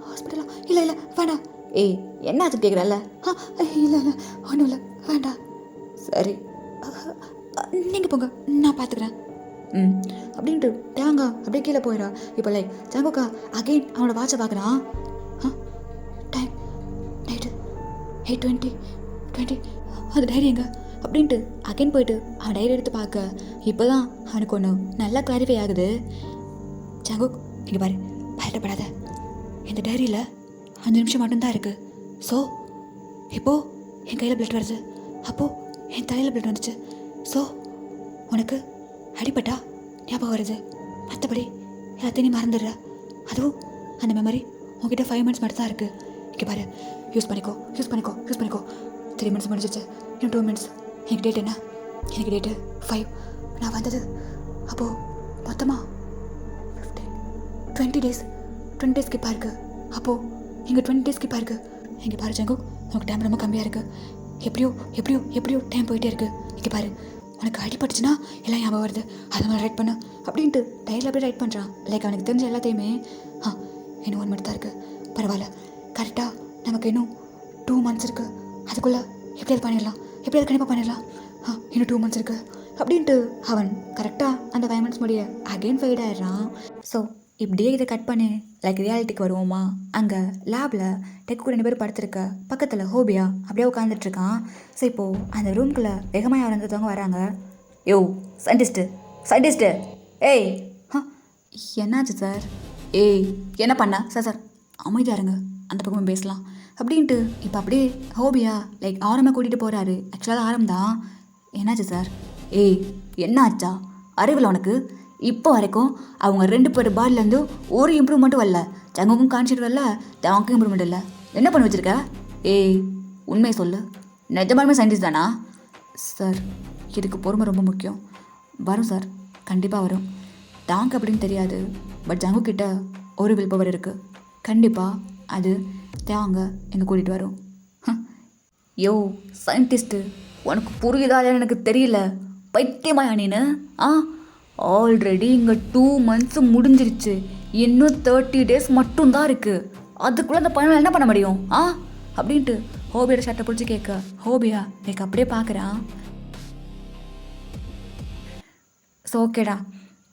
S1: ஹாஸ்பிட்டலா? இல்லை வேண்டாம். என்னாச்சு கேட்குறல்ல? இல்லை ஒன்றும் இல்லை வேண்டாம். சரி நீங்கள் போங்க, நான் பார்த்துக்கிறேன். அப்படின்ட்டு தேங்க அப்படியே கீழே போயிடா. இப்போ லைக் ஜங்குக்கா அகெயின் அவனோட வாட்சை பார்க்குறான். டைம் நைட்டு 8:20 அது டைரி எங்க அப்படின்ட்டு அகைன் போயிட்டு அவன் டைரி எடுத்து பார்க்க இப்போ தான் அவனுக்கு ஒன்று நல்லா கிளாரிஃபை ஆகுது. ஜங்குக் இங்கே பாரு, பயப்படாத. இந்த டைரியில் 5 நிமிஷம் மட்டும்தான் இருக்குது. ஸோ இப்போது என் கையில் பிளட் வருது, அப்போது என் தலையில் பிளட் வந்துச்சு. ஸோ உனக்கு அடிபட்டா ஞாபகம் வருது, மற்றபடி எல்லாத்தையும் நீ மறந்துடுற. அதுவும் அந்த மெமரி உங்ககிட்ட 5 மினிட்ஸ் மட்டும் தான் இருக்குது. இங்கே பாரு, யூஸ் பண்ணிக்கோ. 3 மினிட்ஸ் முடிஞ்சிச்சு, இன்னும் 2 மினிட்ஸ். எனக்கு டேட் என்ன? எனக்கு டேட்டு 5. நான் வந்தது அப்போது மொத்தமாக 20 டேஸ். 20 டேஸ் ஸ்கிப்பாக இருக்குது. அப்போது இங்கே 20 டேஸ் ஸ்கிப்பாக இருக்குது. இங்கே பாரு ஜங்கு, உனக்கு டைம் ரொம்ப கம்மியாக இருக்குது. எப்படியோ டைம் போயிட்டே இருக்குது. இங்கே பாரு, உனக்கு அடிபட்டுச்சுன்னா எல்லாம் ஞாபகம் வருது, அதை மாதிரி ரைட் பண்ணு அப்படின்ட்டு டைரியில் அப்படியே ரைட் பண்ணுறான். லைக் அவனுக்கு தெரிஞ்ச எல்லாத்தையுமே. இன்னும் 1 மினிட் தான் இருக்குது, பரவாயில்ல. கரெக்டாக நமக்கு இன்னும் 2 மந்த்ஸ் இருக்குது. அதுக்குள்ளே எப்படியாவது பண்ணிடலாம், கண்டிப்பாக பண்ணிடலாம். இன்னும் 2 மந்த்ஸ் இருக்குது அப்படின்ட்டு அவன் கரெக்டாக அந்த 5 மினிட்ஸ் முடிய அகெயின் ஃபெய்ட் ஆகிடுறான். ஸோ இப்படியே இதை கட் பண்ணி லைக் ரியாலிட்டிக்கு வருவோமா? அங்கே லேபில் டெக்கு 2 பேர் படுத்துருக்க, பக்கத்தில் ஹோபியா அப்படியே உட்காந்துட்ருக்கான். ஸோ இப்போது அந்த ரூம்குள்ளே வேகமாக இருந்தவங்க வராங்க. யோ சயின்டிஸ்ட்டு ஏய் என்னாச்சு சார்? ஏய் என்ன பண்ண சார் அமைதியாக இருங்க, அந்த பக்கமும் பேசலாம் அப்படின்ட்டு இப்போ அப்படியே ஹோபியா லைக் ஆரமாக கூட்டிகிட்டு போகிறாரு. ஆக்சுவலாக ஆரம் தான். என்னாச்சு சார்? ஏய் என்ன ஆச்சா? அறிவில் உனக்கு? இப்போ வரைக்கும் அவங்க 2 பேர் பாடிலேருந்து ஒரு இம்ப்ரூவ்மெண்ட்டும் வரல. ஜங்குக்கும் கான்ஷியட் வரல, தவனுக்கும் இம்ப்ரூவ்மெண்ட் இல்லை. என்ன பண்ணி வச்சுருக்க? ஏய் உண்மையை சொல்லு, நிஜமாலுமே சயின்டிஸ்ட் தானா? சார் இதுக்கு பொறுமை ரொம்ப முக்கியம். வரும் சார், கண்டிப்பாக வரும். டாங்க் அப்படின்னு தெரியாது, பட் ஜங்கு கிட்ட ஒரு வில் பவர் இருக்குது. கண்டிப்பாக அது தேவாங்க எங்கே கூட்டிகிட்டு வரும். யோ சயின்டிஸ்ட்டு, உனக்கு புரியுதா இல்லைன்னு எனக்கு தெரியல. பைத்தியமாயா நீனு? ஆல்ரெடி இங்கே 2 மந்த்ஸ் முடிஞ்சிருச்சு, இன்னும் 30 டேஸ் மட்டும்தான் இருக்குது. அதுக்குள்ளே அந்த பையனால் என்ன பண்ண முடியும் அப்படின்ட்டு ஹோபியோட ஷர்ட்டை பிடிச்சி கேட்க, ஹோபியா எனக்கு அப்படியே பார்க்குறான். ஸோ ஓகேடா,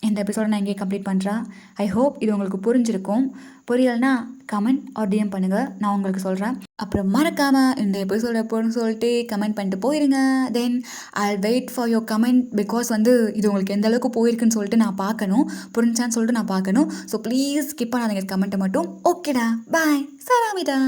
S1: இந்த எபிசோட நான் இங்கே கம்ப்ளீட் பண்ணுறேன். ஐ ஹோப் இது உங்களுக்கு புரிஞ்சிருக்கும். புரியலைன்னா கமெண்ட் ஆர் டிஎம் பண்ணுங்கள், நான் உங்களுக்கு சொல்கிறேன். அப்புறம் மறக்காமல் இந்த எபிசோட எப்போன்னு சொல்லிட்டு கமெண்ட் பண்ணிட்டு போயிருங்க. Then I wait for your comment. Because இது உங்களுக்கு எந்த அளவுக்கு போயிருக்குன்னு சொல்லிட்டு நான் பார்க்கணும், புரிஞ்சான்னு சொல்லிட்டு நான் பார்க்கணும். ஸோ ப்ளீஸ் ஸ்கிப் பண்ணாதீங்க கமெண்ட்டை மட்டும். ஓகேடா, பாய், சராமிதா.